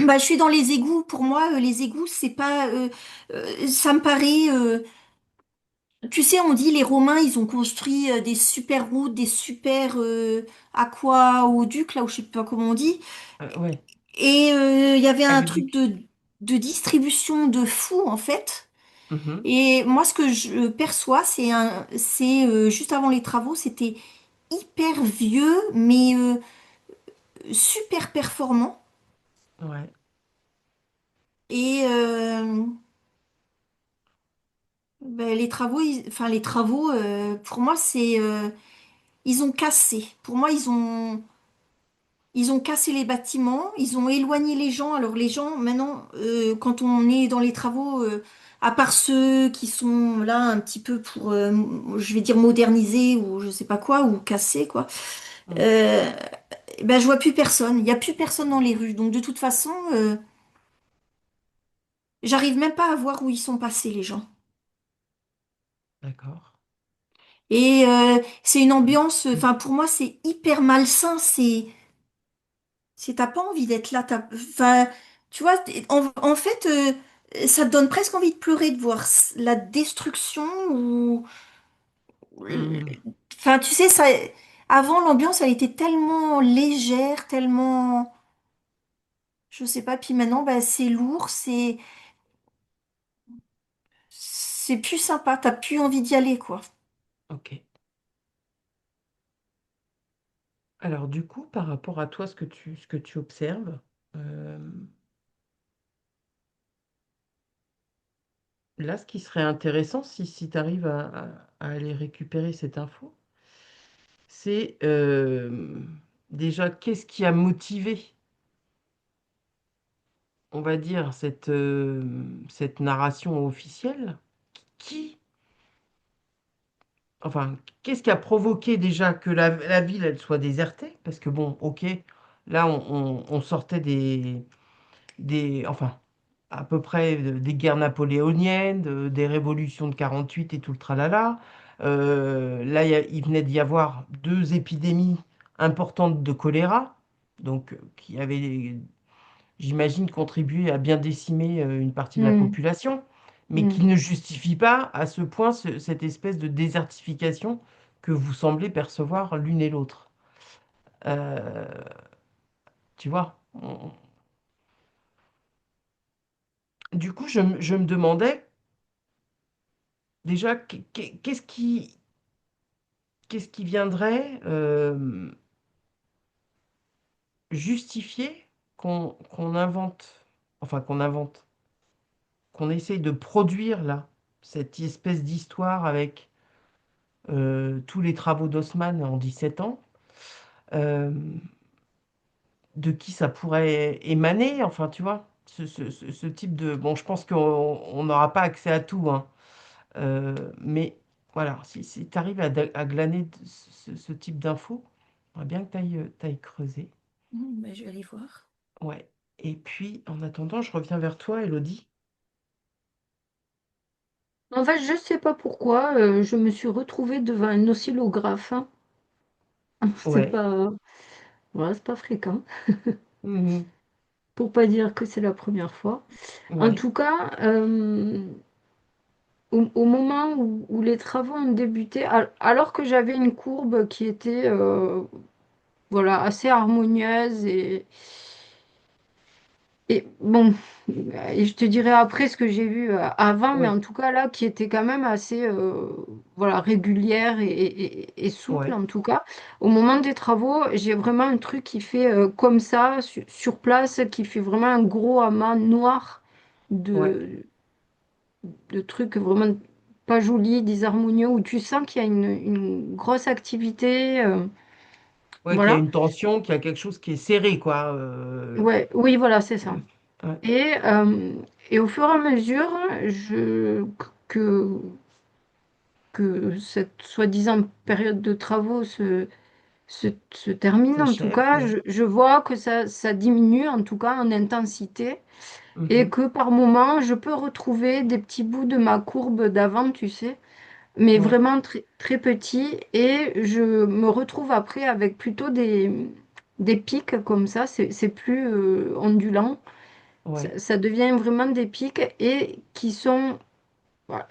S3: bah, je suis dans les égouts. Pour moi, les égouts, c'est pas, ça me paraît, tu sais, on dit les Romains, ils ont construit des super routes, des super aqueducs, là où je sais pas comment on dit.
S1: Ouais,
S3: Et il y avait un truc
S1: aqueduc.
S3: de distribution de fou, en fait.
S1: Mhm.
S3: Et moi, ce que je perçois, c'est juste avant les travaux, c'était hyper vieux, mais super performant.
S1: Ouais,
S3: Et ben, enfin les travaux, pour moi, ils ont cassé. Pour moi, ils ont cassé les bâtiments, ils ont éloigné les gens. Alors les gens, maintenant, quand on est dans les travaux, à part ceux qui sont là un petit peu pour, je vais dire moderniser ou je sais pas quoi, ou casser quoi,
S1: mm,
S3: euh, ben je vois plus personne. Il y a plus personne dans les rues. Donc de toute façon, j'arrive même pas à voir où ils sont passés les gens.
S1: d'accord.
S3: Et c'est une ambiance. Enfin pour moi, c'est hyper malsain. T'as pas envie d'être là, enfin, tu vois, en fait, ça te donne presque envie de pleurer de voir la destruction ou,
S1: Mm,
S3: enfin, tu sais, ça, avant l'ambiance, elle était tellement légère, tellement, je sais pas, puis maintenant, bah, c'est lourd, c'est plus sympa, t'as plus envie d'y aller, quoi.
S1: ok. Alors du coup, par rapport à toi, ce que tu observes, euh, là, ce qui serait intéressant, si tu arrives à aller récupérer cette info, c'est déjà qu'est-ce qui a motivé, on va dire, cette narration officielle? Qui, enfin, qu'est-ce qui a provoqué déjà que la ville, elle soit désertée? Parce que bon, ok, là, on sortait enfin, à peu près des guerres napoléoniennes, des révolutions de 48 et tout le tralala. Là, il venait d'y avoir deux épidémies importantes de choléra, donc qui avaient, j'imagine, contribué à bien décimer une partie de la
S2: Hmm,
S1: population, mais qui
S2: hmm.
S1: ne justifie pas à ce point cette espèce de désertification que vous semblez percevoir l'une et l'autre. Euh, tu vois? Du coup, je me demandais déjà qu'est-ce qui viendrait justifier qu'on invente, enfin qu'on essaye de produire là, cette espèce d'histoire avec tous les travaux d'Haussmann en 17 ans, euh, de qui ça pourrait émaner, enfin tu vois, ce type de... Bon, je pense qu'on n'aura pas accès à tout, hein, mais voilà, si tu arrives à glaner ce type d'infos, j'aimerais bien que tu ailles creuser.
S3: Ben, je vais aller voir.
S1: Ouais. Et puis, en attendant, je reviens vers toi, Elodie.
S2: En fait, je sais pas pourquoi, je me suis retrouvée devant un oscillographe, hein. C'est
S1: Ouais.
S2: pas, voilà, c'est pas fréquent,
S1: Mhm.
S2: pour pas dire que c'est la première fois. En
S1: Ouais.
S2: tout cas, au moment où les travaux ont débuté, alors que j'avais une courbe qui était voilà, assez harmonieuse et bon, et je te dirai après ce que j'ai vu avant, mais en
S1: Oui,
S2: tout cas là, qui était quand même assez voilà, régulière et souple
S1: ouais,
S2: en tout cas. Au moment des travaux, j'ai vraiment un truc qui fait comme ça, sur place, qui fait vraiment un gros amas noir
S1: ouais.
S2: de trucs vraiment pas jolis, disharmonieux, où tu sens qu'il y a une grosse activité.
S1: Ouais, qu'il y a
S2: Voilà.
S1: une tension, qu'il y a quelque chose qui est serré, quoi.
S2: Ouais, oui, voilà, c'est ça.
S1: Ouais,
S2: Et, euh, et au fur et à mesure que, que cette soi-disant période de travaux se termine, en tout
S1: s'achève,
S2: cas,
S1: ouais.
S2: je vois que ça diminue, en tout cas en intensité, et
S1: Mhm.
S2: que par moments, je peux retrouver des petits bouts de ma courbe d'avant, tu sais, mais
S1: Ouais,
S2: vraiment très, très petits, et je me retrouve après avec plutôt des pics comme ça, c'est plus ondulant.
S1: ouais,
S2: Ça devient vraiment des pics et qui sont voilà,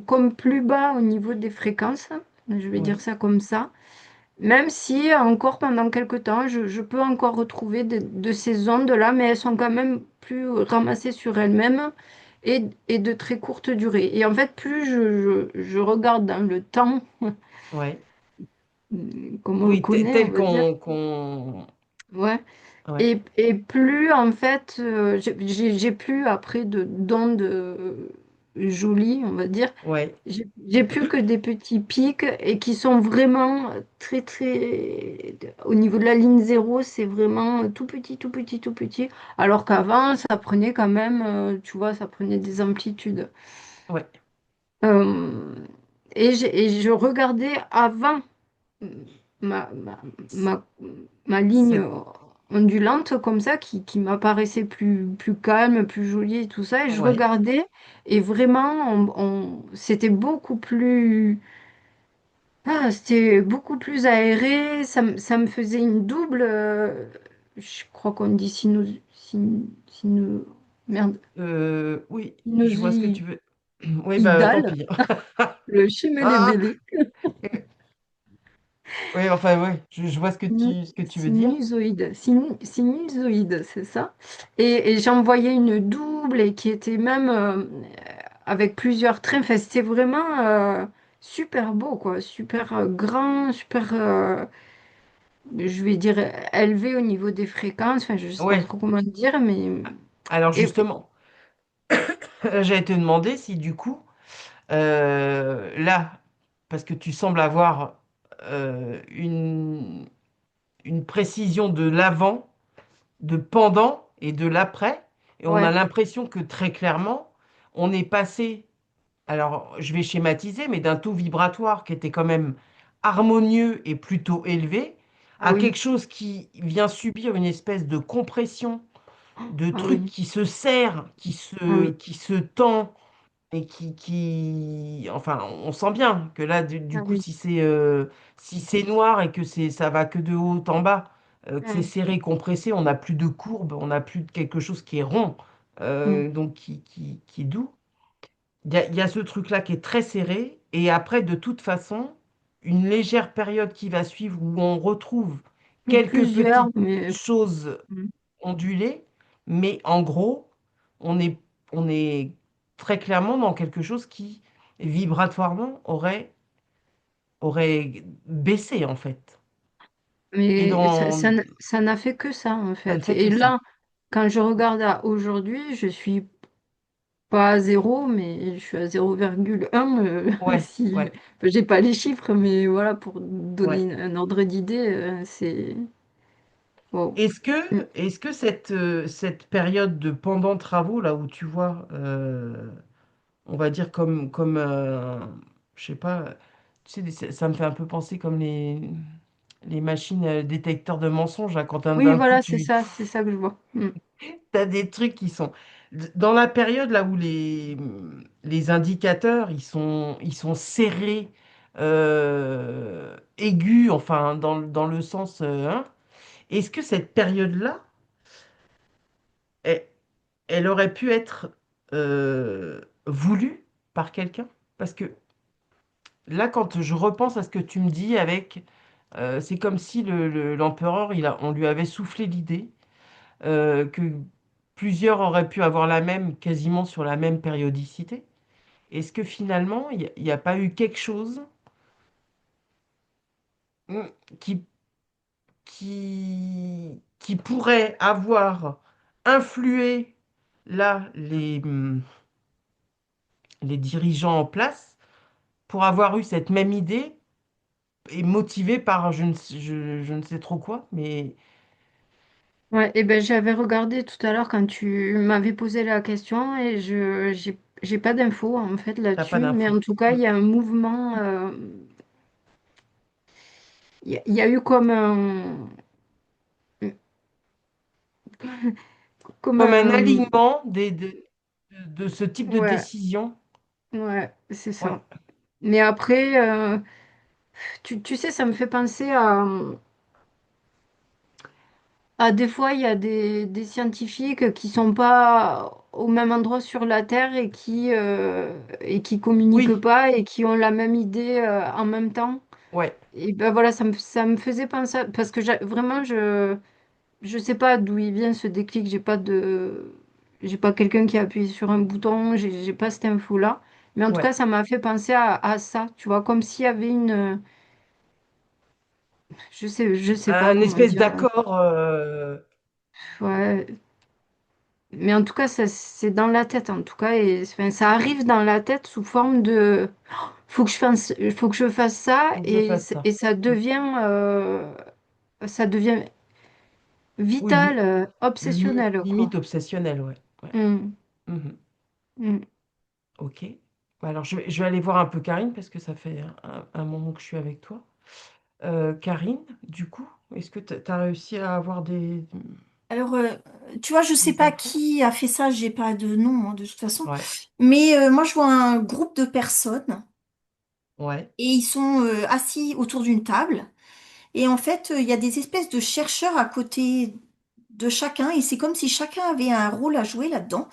S2: comme plus bas au niveau des fréquences, je vais dire
S1: ouais,
S2: ça comme ça. Même si encore pendant quelque temps, je peux encore retrouver de ces ondes-là, mais elles sont quand même plus ramassées sur elles-mêmes et de très courte durée. Et en fait, plus je regarde dans le temps,
S1: ouais.
S2: comme on le
S1: Oui,
S2: connaît, on
S1: tel
S2: va dire, ouais.
S1: Ouais,
S2: Et plus, en fait, j'ai plus après d'ondes jolies, on va dire.
S1: ouais,
S2: J'ai plus que des petits pics et qui sont vraiment très, très... Au niveau de la ligne zéro, c'est vraiment tout petit, tout petit, tout petit. Alors qu'avant, ça prenait quand même, tu vois, ça prenait des amplitudes.
S1: ouais.
S2: Euh, et je regardais avant ma, ma, ma, ma ligne
S1: Cette,
S2: ondulante comme ça qui m'apparaissait plus calme, plus jolie et tout ça. Et je
S1: ouais.
S2: regardais et vraiment, c'était beaucoup plus... Ah, c'était beaucoup plus aéré. Ça me faisait une double... je crois qu'on dit merde,
S1: Oui, je vois ce que tu
S2: sinusoïdale,
S1: veux. Oui, bah tant pis.
S2: le
S1: Ah,
S2: chimelébélé.
S1: oui, enfin, oui, je vois ce que tu veux dire.
S2: Sinusoïde, c'est ça. Et j'en voyais une double et qui était même avec plusieurs trains. Enfin, c'était vraiment super beau, quoi. Super grand, super, je vais dire, élevé au niveau des fréquences. Enfin, je sais pas
S1: Ouais.
S2: trop comment dire, mais...
S1: Alors
S2: Et,
S1: justement, j'allais te demander si du coup, là, parce que tu sembles avoir une précision de l'avant, de pendant et de l'après, et on a
S2: ouais,
S1: l'impression que très clairement, on est passé, alors je vais schématiser, mais d'un taux vibratoire qui était quand même harmonieux et plutôt élevé,
S2: ah
S1: à
S2: oui,
S1: quelque chose qui vient subir une espèce de compression, de
S2: ah
S1: truc
S2: oui,
S1: qui se serre,
S2: ah oui,
S1: qui se tend, et enfin, on sent bien que là, du
S2: ah
S1: coup,
S2: oui,
S1: si c'est noir et que ça va que de haut en bas, que c'est
S2: mm,
S1: serré, compressé, on n'a plus de courbe, on n'a plus de quelque chose qui est rond,
S2: mm.
S1: donc qui est doux. Il y a ce truc-là qui est très serré, et après, de toute façon, une légère période qui va suivre où on retrouve quelques
S2: Plusieurs,
S1: petites
S2: mais...
S1: choses
S2: mm.
S1: ondulées, mais en gros, on est, on est très clairement dans quelque chose qui, vibratoirement, aurait baissé, en fait. Et
S2: Mais
S1: dans...
S2: ça n'a fait que ça, en
S1: Ça ne
S2: fait.
S1: fait que
S2: Et
S1: ça.
S2: là, quand je regarde à aujourd'hui, je suis pas à zéro, mais je suis à 0,1.
S1: Ouais,
S2: Si...
S1: ouais,
S2: enfin, j'ai pas les chiffres, mais voilà, pour
S1: ouais.
S2: donner un ordre d'idée, c'est... Wow. Mm.
S1: Est-ce que cette période de pendant travaux, là où tu vois, on va dire comme je sais pas, tu sais, ça me fait un peu penser comme les machines détecteurs de mensonges, là, quand
S2: Oui,
S1: d'un coup
S2: voilà,
S1: tu
S2: c'est ça que je vois. Mm.
S1: as des trucs qui sont dans la période là où les indicateurs ils sont serrés, aigus, enfin dans le sens, hein, est-ce que cette période-là, elle, elle aurait pu être voulue par quelqu'un? Parce que là, quand je repense à ce que tu me dis avec, c'est comme si l'empereur, on lui avait soufflé l'idée que plusieurs auraient pu avoir la même, quasiment sur la même périodicité. Est-ce que finalement, il n'y a pas eu quelque chose mm, qui, qui pourrait avoir influé là les dirigeants en place pour avoir eu cette même idée et motivé par je ne sais trop quoi, mais
S2: Ouais, et ben j'avais regardé tout à l'heure quand tu m'avais posé la question et j'ai pas d'infos en fait
S1: t'as pas
S2: là-dessus, mais
S1: d'infos.
S2: en tout cas
S1: Mm.
S2: il y a un mouvement, il y a eu comme
S1: Comme un
S2: un,
S1: alignement de ce type de
S2: ouais,
S1: décision.
S2: ouais, c'est
S1: Ouais,
S2: ça. Mais après, tu sais, ça me fait penser à des fois, il y a des scientifiques qui sont pas au même endroit sur la Terre et qui communiquent
S1: oui,
S2: pas et qui ont la même idée en même temps.
S1: ouais,
S2: Et ben voilà, ça me faisait penser parce que vraiment, je sais pas d'où il vient ce déclic. J'ai pas quelqu'un qui a appuyé sur un bouton. J'ai pas cette info-là. Mais en tout
S1: ouais.
S2: cas, ça m'a fait penser à ça. Tu vois, comme s'il y avait je sais pas
S1: Un
S2: comment
S1: espèce
S2: dire.
S1: d'accord.
S2: Ouais. Mais en tout cas, ça, c'est dans la tête, en tout cas, et enfin, ça arrive dans la tête sous forme de faut que je fasse ça,
S1: Faut que je fasse ça.
S2: et
S1: Mm.
S2: ça devient
S1: Oui,
S2: vital, obsessionnel, quoi.
S1: limite obsessionnel, ouais. Ouais.
S2: Mm,
S1: Mhm.
S2: mm.
S1: Ok. Bah, alors, je vais aller voir un peu Karine parce que ça fait un moment que je suis avec toi. Karine, du coup, est-ce que tu as réussi à avoir
S3: Alors, tu vois, je sais
S1: des
S3: pas
S1: infos?
S3: qui a fait ça, j'ai pas de nom hein, de toute façon,
S1: Ouais,
S3: mais moi je vois un groupe de personnes
S1: ouais,
S3: et ils sont assis autour d'une table et en fait il y a des espèces de chercheurs à côté de chacun et c'est comme si chacun avait un rôle à jouer là-dedans.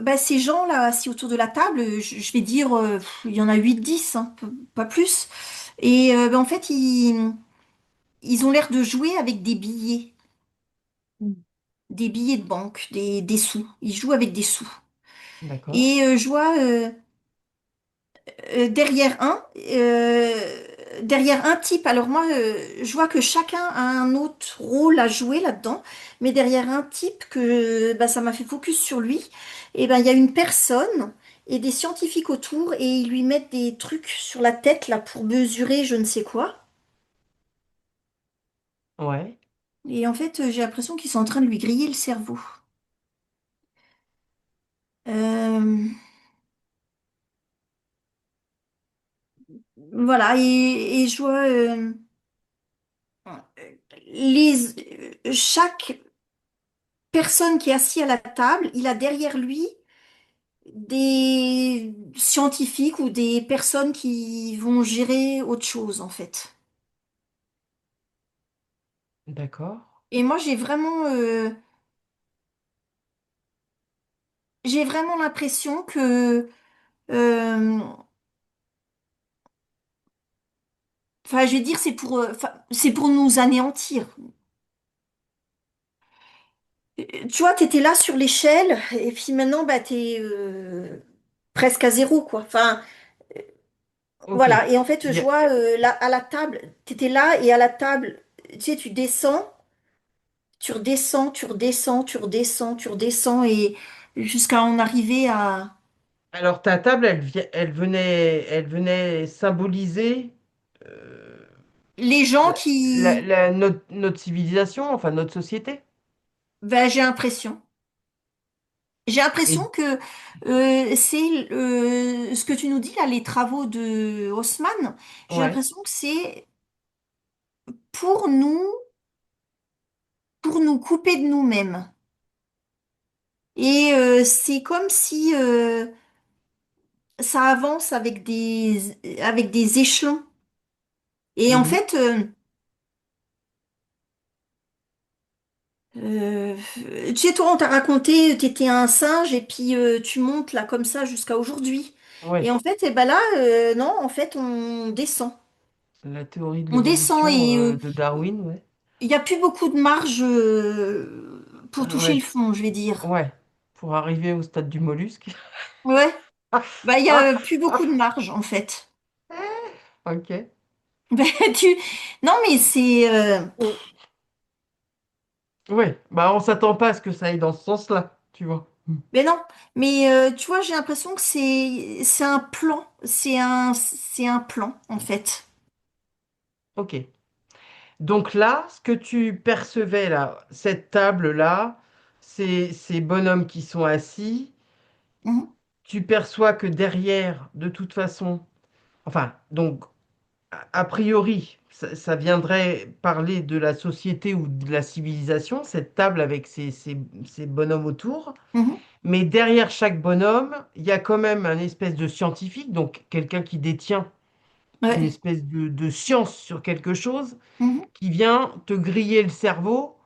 S3: Bah, ces gens-là assis autour de la table, je vais dire, il y en a 8 10 hein, pas plus. Bah, en fait, ils ont l'air de jouer avec des billets de banque, des sous. Ils jouent avec des sous.
S1: d'accord.
S3: Et je vois derrière un type, alors moi, je vois que chacun a un autre rôle à jouer là-dedans, mais derrière un type que bah, ça m'a fait focus sur lui, et ben il y a une personne et des scientifiques autour et ils lui mettent des trucs sur la tête là pour mesurer je ne sais quoi.
S1: Ouais.
S3: Et en fait, j'ai l'impression qu'ils sont en train de lui griller le cerveau. Euh, voilà, et je vois chaque personne qui est assise à la table, il a derrière lui des scientifiques ou des personnes qui vont gérer autre chose en fait.
S1: D'accord.
S3: Et moi j'ai vraiment l'impression que euh, enfin je vais dire c'est pour nous anéantir. Tu vois, t'étais là sur l'échelle et puis maintenant bah t'es presque à zéro quoi. Enfin
S1: Ok.
S3: voilà, et en fait
S1: Il y
S3: je
S1: a-
S3: vois là à la table, t'étais là et à la table, tu sais, tu descends. Tu redescends, tu redescends, tu redescends, tu redescends et jusqu'à en arriver à
S1: Alors, ta table, elle venait symboliser euh,
S3: les gens qui,
S1: notre civilisation, enfin notre société.
S3: ben, j'ai l'impression
S1: Et
S3: que c'est ce que tu nous dis là, les travaux de Haussmann. J'ai
S1: ouais,
S3: l'impression que c'est pour nous, pour nous couper de nous-mêmes. Et c'est comme si ça avance avec des échelons. Et en
S1: mhm,
S3: fait, Tu sais, toi, on t'a raconté, t'étais un singe et puis tu montes là comme ça jusqu'à aujourd'hui. Et
S1: Ouais,
S3: en fait, eh ben là, non, en fait, on descend.
S1: la théorie de
S3: On descend
S1: l'évolution
S3: et
S1: de Darwin, ouais.
S3: il n'y a plus beaucoup de marge pour toucher
S1: Ouais,
S3: le fond, je vais dire.
S1: ouais. Pour arriver au stade du mollusque.
S3: Ouais, bah il y
S1: Ah,
S3: a plus beaucoup de marge en fait.
S1: ok.
S3: Ben, tu... Non, mais c'est...
S1: Mm. Ouais, bah on s'attend pas à ce que ça aille dans ce sens-là, tu vois. Mm.
S3: Mais non, mais tu vois, j'ai l'impression que c'est un plan, c'est un plan en fait.
S1: Ok. Donc là, ce que tu percevais là, cette table-là, ces bonhommes qui sont assis,
S3: Mhm,
S1: tu perçois que derrière, de toute façon, enfin, donc, a priori, ça viendrait parler de la société ou de la civilisation, cette table avec ces bonhommes autour.
S3: mhm.
S1: Mais derrière chaque bonhomme, il y a quand même un espèce de scientifique, donc quelqu'un qui détient une
S3: Ouais.
S1: espèce de science sur quelque chose,
S3: Mhm.
S1: qui vient te griller le cerveau.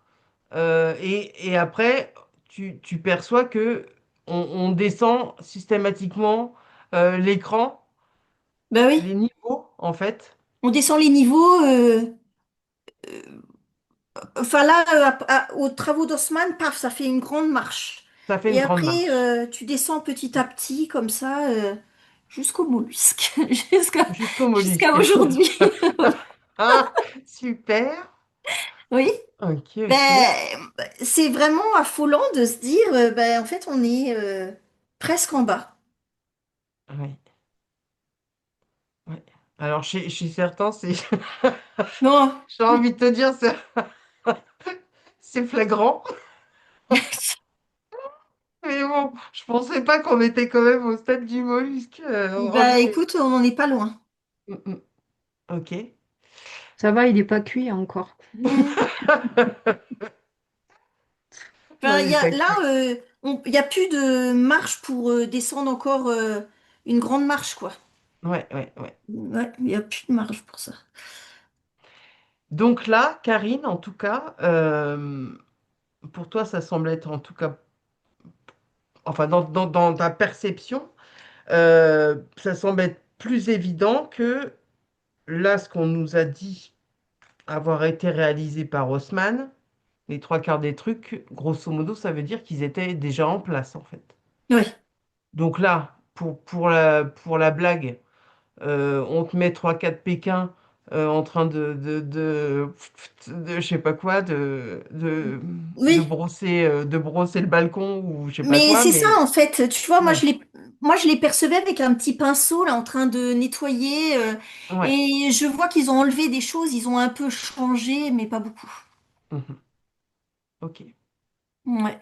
S1: Et après, tu perçois que on descend systématiquement l'écran,
S3: Bah oui,
S1: les niveaux, en fait.
S3: on descend les niveaux. Enfin là, aux travaux d'Haussmann, paf, ça fait une grande marche.
S1: Ça fait une
S3: Et
S1: grande
S3: après,
S1: marche.
S3: tu descends petit à petit, comme ça, jusqu'au mollusque, jusqu'à
S1: Jusqu'au
S3: jusqu'à
S1: mollusque.
S3: aujourd'hui.
S1: Ah, super.
S3: Oui.
S1: Ok, ok.
S3: Ben, c'est vraiment affolant de se dire, ben, en fait, on est presque en bas.
S1: Ouais, ouais. Alors, chez certains, c'est,
S3: Non.
S1: j'ai envie de te dire, c'est flagrant. Mais bon, je pensais pas qu'on était quand même au stade du mollusque.
S3: Ben, écoute, on n'en est pas loin.
S1: Mm, mm. Ok.
S2: Ça va, il n'est pas cuit encore.
S3: Hmm.
S1: Non,
S3: Enfin,
S1: il est pas
S3: là,
S1: cuit.
S3: il y a plus de marche pour descendre encore une grande marche, quoi.
S1: Ouais, ouais, ouais.
S3: Ouais, il n'y a plus de marge pour ça.
S1: Donc là, Karine, en tout cas, pour toi, ça semble être en tout cas, enfin, dans ta perception, ça semble être plus évident que là, ce qu'on nous a dit avoir été réalisé par Haussmann, les trois quarts des trucs, grosso modo, ça veut dire qu'ils étaient déjà en place, en fait.
S3: Ouais.
S1: Donc là, pour la blague, on te met trois quatre Pékin en train je sais pas quoi,
S3: Oui,
S1: de brosser le balcon ou je sais pas
S3: mais
S1: quoi,
S3: c'est ça
S1: mais
S3: en fait. Tu vois,
S1: ouais,
S3: moi je les percevais avec un petit pinceau là en train de nettoyer
S1: ouais,
S3: et je vois qu'ils ont enlevé des choses, ils ont un peu changé, mais pas beaucoup.
S1: mhm, ok.
S3: Ouais.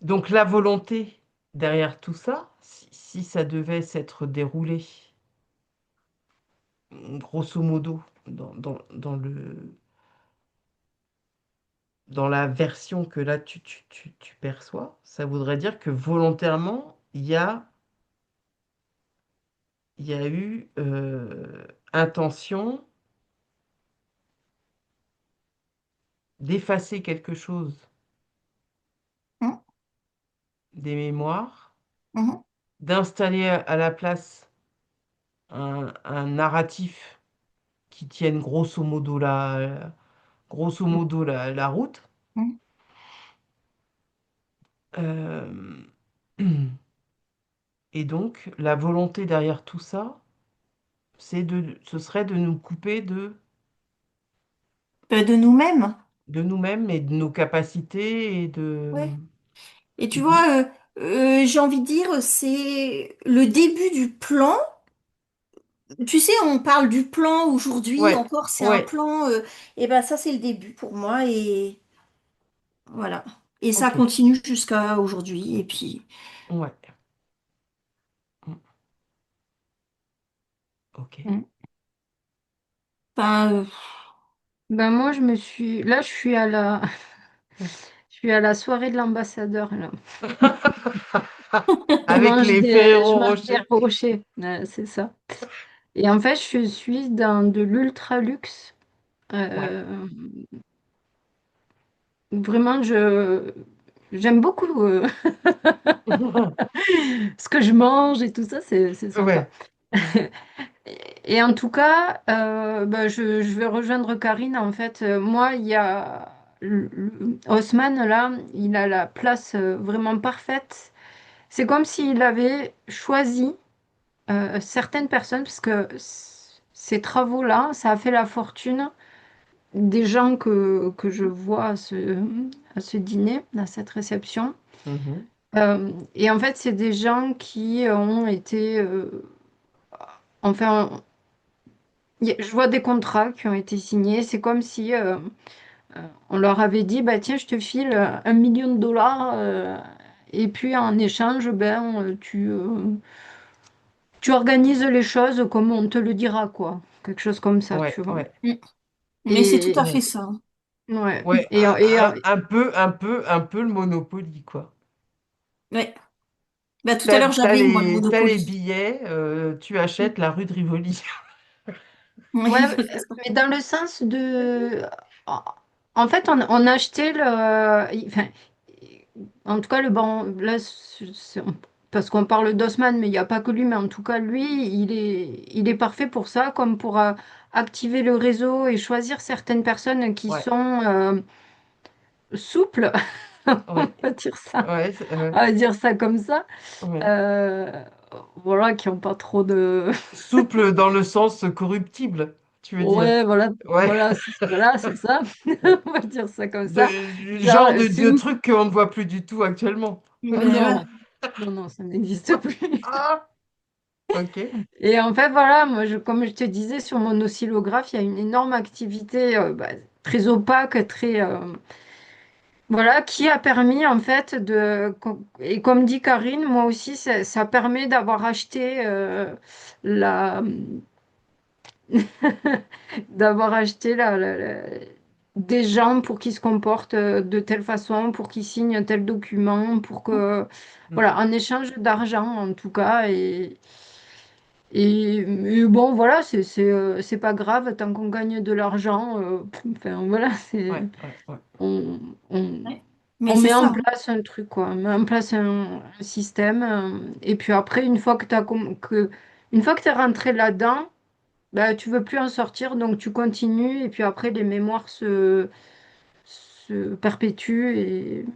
S1: Donc la volonté derrière tout ça, si ça devait s'être déroulé, grosso modo, dans la version que là tu perçois, ça voudrait dire que volontairement, il y a eu intention d'effacer quelque chose
S3: Mhm,
S1: des mémoires,
S3: mhm,
S1: d'installer à la place un narratif qui tienne grosso modo la route.
S3: mhm.
S1: Euh, et donc, la volonté derrière tout ça, ce serait de nous couper
S3: De nous-mêmes.
S1: de nous-mêmes et de nos capacités
S3: Ouais. Et tu
S1: Mhm.
S3: vois, j'ai envie de dire, c'est le début du plan. Tu sais, on parle du plan aujourd'hui,
S1: Ouais,
S3: encore c'est un
S1: ouais,
S3: plan, et ben ça c'est le début pour moi et voilà. Et ça
S1: ok,
S3: continue jusqu'à aujourd'hui et puis,
S1: ouais, mm, ok.
S3: mm. Ben,
S2: Ben moi, là, je suis à la, je suis à la soirée de l'ambassadeur, là.
S1: Avec les
S2: Je
S1: Ferrero
S2: mange des
S1: Rocher.
S2: rochers, c'est ça. Et en fait, je suis dans de l'ultra luxe.
S1: Ouais,
S2: Euh, vraiment, j'aime beaucoup ce que je mange et tout ça, c'est sympa.
S1: Ouais. Mhm.
S2: Et en tout cas, bah, je vais rejoindre Karine. En fait, moi, il y a Haussmann, là, il a la place vraiment parfaite. C'est comme s'il avait choisi certaines personnes, parce que ces travaux-là, ça a fait la fortune des gens que je vois à ce dîner, à cette réception.
S1: Mhm.
S2: Et en fait, c'est des gens qui ont été, enfin, je vois des contrats qui ont été signés. C'est comme si on leur avait dit, bah tiens, je te file 1 million de dollars, et puis en échange, ben tu organises les choses comme on te le dira, quoi. Quelque chose comme ça,
S1: Ouais,
S2: tu vois.
S1: ouais,
S3: Mm. Mais c'est tout
S2: Et
S3: à fait
S1: ouais.
S3: ça.
S2: ouais,
S1: Ouais, un peu le Monopoly, quoi.
S3: Ouais. Bah, tout à l'heure, j'avais moi le
S1: T'as les
S3: Monopoly.
S1: billets, tu
S3: Mm.
S1: achètes la rue de Rivoli.
S3: Ouais,
S2: ouais,
S3: c'est ça.
S2: mais dans le sens de, en en fait, on achetait enfin, en tout cas le bon, là, parce qu'on parle d'Osman, mais il n'y a pas que lui, mais en tout cas lui, il est parfait pour ça, comme pour activer le réseau et choisir certaines personnes qui
S1: Ouais,
S2: sont souples, on
S1: ouais,
S2: va dire ça.
S1: ouais,
S2: On va dire ça comme ça.
S1: ouais.
S2: Euh, voilà, qui n'ont pas trop de...
S1: Souple dans le sens corruptible, tu veux dire.
S2: Ouais, voilà,
S1: Ouais.
S2: voilà, c'est ça. On va dire ça comme ça.
S1: Du
S2: Genre,
S1: genre de truc qu'on ne voit plus du tout actuellement.
S2: oh
S3: Ben
S2: non,
S3: voilà.
S2: non, non, ça n'existe plus.
S1: Ah, ok.
S2: Et en fait, voilà, moi, comme je te disais, sur mon oscillographe, il y a une énorme activité bah, très opaque, très... voilà, qui a permis, en fait, et comme dit Karine, moi aussi, ça permet d'avoir acheté la... d'avoir acheté des gens pour qu'ils se comportent de telle façon, pour qu'ils signent tel document, pour que,
S1: Mm.
S2: voilà, en échange d'argent en tout cas. Et bon, voilà, c'est pas grave tant qu'on gagne de l'argent. Enfin, voilà,
S1: Ouais, ouais, ouais.
S2: on, on,
S3: Ouais. Mais
S2: on
S3: c'est
S2: met
S3: ça,
S2: en
S3: hein.
S2: place un truc, quoi. On met en place un système. Et puis après, une fois que tu es rentré là-dedans, bah, tu veux plus en sortir, donc tu continues, et puis après, les mémoires se perpétuent, et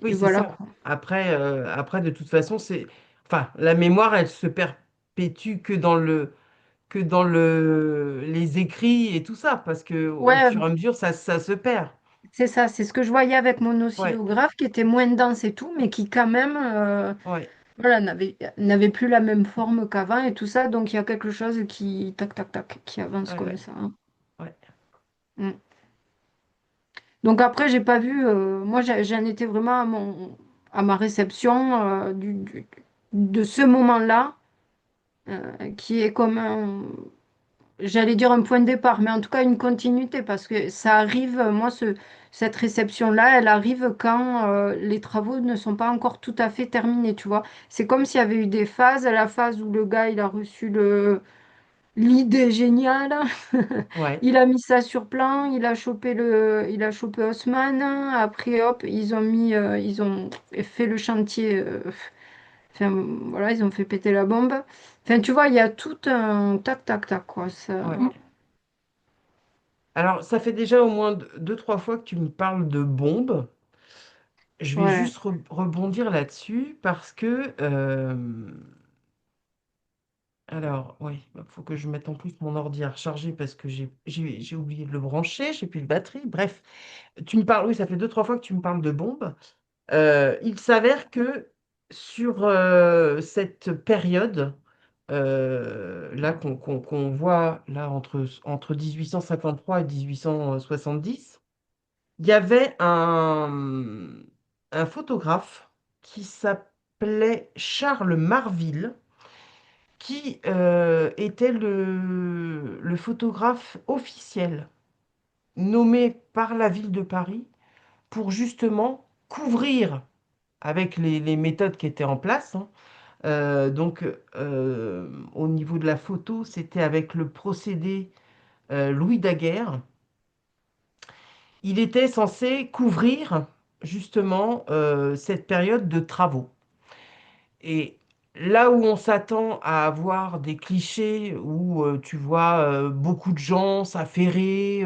S1: Oui, c'est
S2: voilà,
S1: ça.
S2: quoi.
S1: Après, de toute façon, c'est. Enfin, la mémoire, elle se perpétue que dans les écrits et tout ça, parce que au
S2: Ouais,
S1: fur et à mesure, ça se perd.
S2: c'est ça, c'est ce que je voyais avec mon
S1: Ouais,
S2: oscillographe, qui était moins dense et tout, mais qui quand même,
S1: ouais,
S2: voilà, n'avait plus la même forme qu'avant et tout ça, donc il y a quelque chose qui, tac, tac, tac, qui avance
S1: ouais,
S2: comme
S1: ouais,
S2: ça, hein.
S1: ouais.
S2: Mm. Donc après, j'ai pas vu, moi j'en étais vraiment à ma réception de ce moment-là, qui est comme j'allais dire un point de départ, mais en tout cas une continuité, parce que ça arrive, moi, cette réception-là, elle arrive quand les travaux ne sont pas encore tout à fait terminés, tu vois. C'est comme s'il y avait eu des phases, la phase où le gars, il a reçu l'idée géniale,
S1: Ouais,
S2: il a mis ça sur plan, il a chopé Haussmann, après, hop, ils ont fait le chantier, enfin, voilà, ils ont fait péter la bombe. Enfin, tu vois, il y a tout un tac, tac, tac, quoi. Ça...
S1: ouais. Alors, ça fait déjà au moins deux, trois fois que tu me parles de bombes. Je vais
S2: Ouais.
S1: juste rebondir là-dessus parce que, alors, oui, il faut que je mette en plus mon ordi à recharger parce que j'ai oublié de le brancher, j'ai plus de batterie. Bref, tu me parles, oui, ça fait deux, trois fois que tu me parles de bombes. Il s'avère que sur cette période, là qu'on voit là entre 1853 et 1870, il y avait un photographe qui s'appelait Charles Marville, qui était le photographe officiel nommé par la ville de Paris pour justement couvrir avec les méthodes qui étaient en place, hein. Donc, au niveau de la photo, c'était avec le procédé Louis Daguerre. Il était censé couvrir justement cette période de travaux. Et là où on s'attend à avoir des clichés où tu vois beaucoup de gens s'affairer,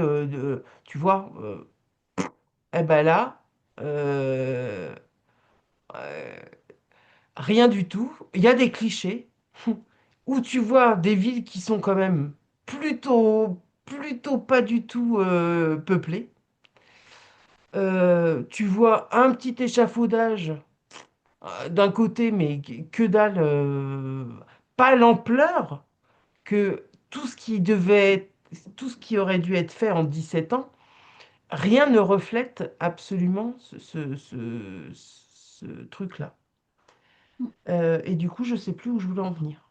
S1: tu vois, eh ben là, euh, euh, rien du tout. Il y a des clichés où tu vois des villes qui sont quand même plutôt pas du tout peuplées. Tu vois un petit échafaudage d'un côté, mais que dalle, pas l'ampleur que tout ce qui aurait dû être fait en 17 ans, rien ne reflète absolument ce truc-là. Et du coup, je sais plus où je voulais en venir.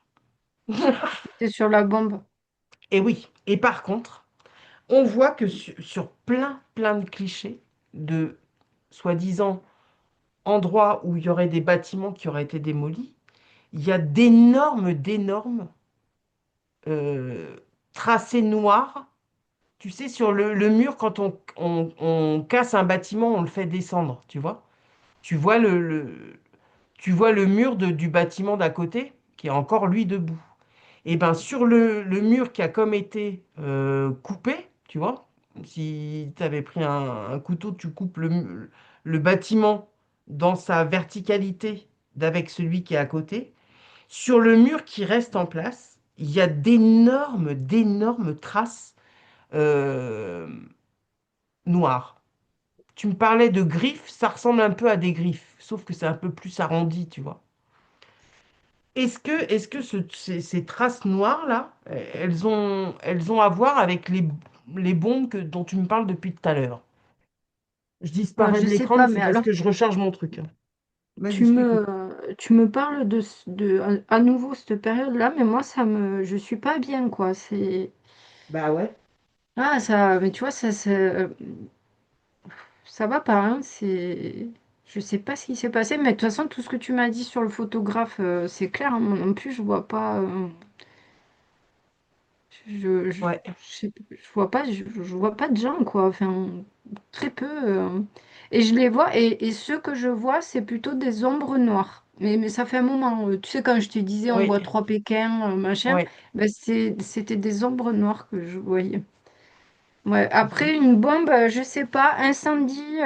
S2: C'est sur la bombe.
S1: Et oui, et par contre, on voit que sur plein de clichés de soi-disant endroits où il y aurait des bâtiments qui auraient été démolis, il y a d'énormes euh, tracés noirs. Tu sais, sur le mur, quand on casse un bâtiment, on le fait descendre, tu vois. Tu vois tu vois le mur du bâtiment d'à côté, qui est encore lui debout. Et ben sur le mur qui a comme été coupé, tu vois, si tu avais pris un couteau, tu coupes le bâtiment dans sa verticalité d'avec celui qui est à côté. Sur le mur qui reste en place, il y a d'énormes traces euh, noires. Tu me parlais de griffes, ça ressemble un peu à des griffes, sauf que c'est un peu plus arrondi, tu vois. Est-ce que ces traces noires-là, elles ont à voir avec les bombes dont tu me parles depuis tout à l'heure? Je disparais
S2: Je
S1: de
S2: sais
S1: l'écran,
S2: pas,
S1: mais c'est
S2: mais
S1: parce
S2: alors
S1: que je recharge mon truc, hein. Vas-y,
S2: tu
S1: je t'écoute.
S2: tu me parles à nouveau cette période-là, mais moi je suis pas bien quoi. C'est
S1: Bah ouais.
S2: ah ça, mais tu vois ça va pas. Hein, je sais pas ce qui s'est passé, mais de toute façon tout ce que tu m'as dit sur le photographe, c'est clair. Hein, moi non plus, je vois pas.
S1: Ouais,
S2: Je vois pas, je vois pas de gens, quoi. Enfin, très peu. Et je les vois, et ceux que je vois, c'est plutôt des ombres noires. Mais ça fait un moment. Tu sais, quand je te disais, on
S1: oui,
S2: voit trois Pékins, machin,
S1: oui.
S2: ben c'était des ombres noires que je voyais. Ouais,
S1: Ok.
S2: après, une bombe, je sais pas, incendie,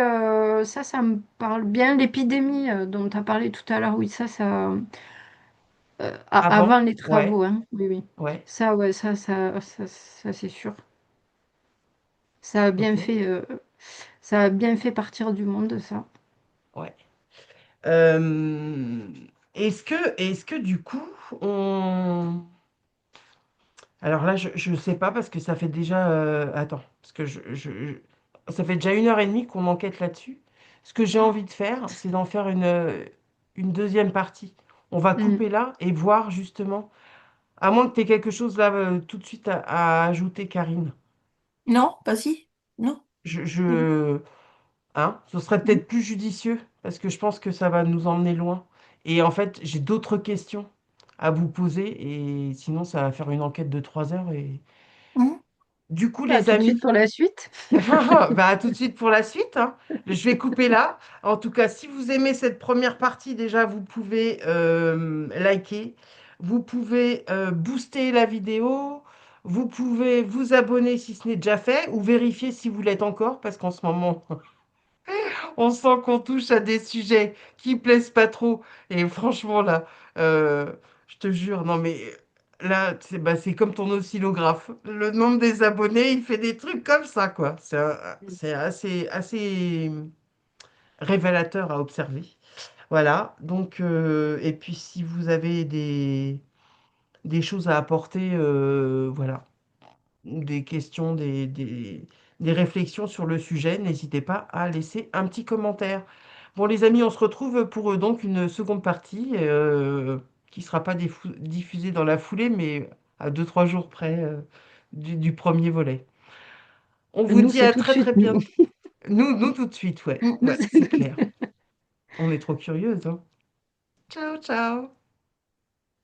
S2: ça me parle bien. L'épidémie dont tu as parlé tout à l'heure, oui, avant
S1: Avant?
S2: les
S1: Ouais,
S2: travaux, hein, oui, oui.
S1: ouais.
S2: Ça, ouais, ça c'est sûr. Ça a bien
S1: Ok.
S2: fait, euh, ça a bien fait partir du monde, ça.
S1: Ouais. Euh, est-ce que du coup, on... Alors là, je ne sais pas parce que ça fait déjà... attends, parce que ça fait déjà 1 heure et demie qu'on enquête là-dessus. Ce que j'ai envie de faire, c'est d'en faire une deuxième partie. On va
S2: Mm.
S1: couper là et voir justement, à moins que tu aies quelque chose là tout de suite à ajouter, Karine.
S3: Non, vas-y. Non.
S1: Je,
S3: Mm.
S1: je- Hein, ce serait
S2: Mm.
S1: peut-être plus judicieux parce que je pense que ça va nous emmener loin. Et en fait, j'ai d'autres questions à vous poser et sinon, ça va faire une enquête de 3 heures. Et
S3: Mm.
S1: du coup,
S2: Bah,
S1: les
S2: tout de suite
S1: amis,
S2: pour la suite.
S1: bah, à tout de suite pour la suite, hein. Je vais couper là. En tout cas, si vous aimez cette première partie, déjà, vous pouvez liker, vous pouvez booster la vidéo, vous pouvez vous abonner si ce n'est déjà fait ou vérifier si vous l'êtes encore parce qu'en ce moment, on sent qu'on touche à des sujets qui plaisent pas trop. Et franchement, là, je te jure, non mais là, c'est comme ton oscillographe. Le nombre des abonnés, il fait des trucs comme ça, quoi. C'est assez révélateur à observer. Voilà. Donc, et puis si vous avez des choses à apporter, voilà, des questions, des réflexions sur le sujet, n'hésitez pas à laisser un petit commentaire. Bon, les amis, on se retrouve pour donc une seconde partie qui ne sera pas diffusée dans la foulée, mais à 2, 3 jours près du premier volet. On vous
S2: Nous,
S1: dit
S2: c'est
S1: à
S2: tout de
S1: très
S2: suite,
S1: très
S2: nous.
S1: bientôt. Nous tout de suite, ouais.
S2: Nous,
S1: Ouais, c'est clair. On est trop curieuses, hein. Ciao, ciao.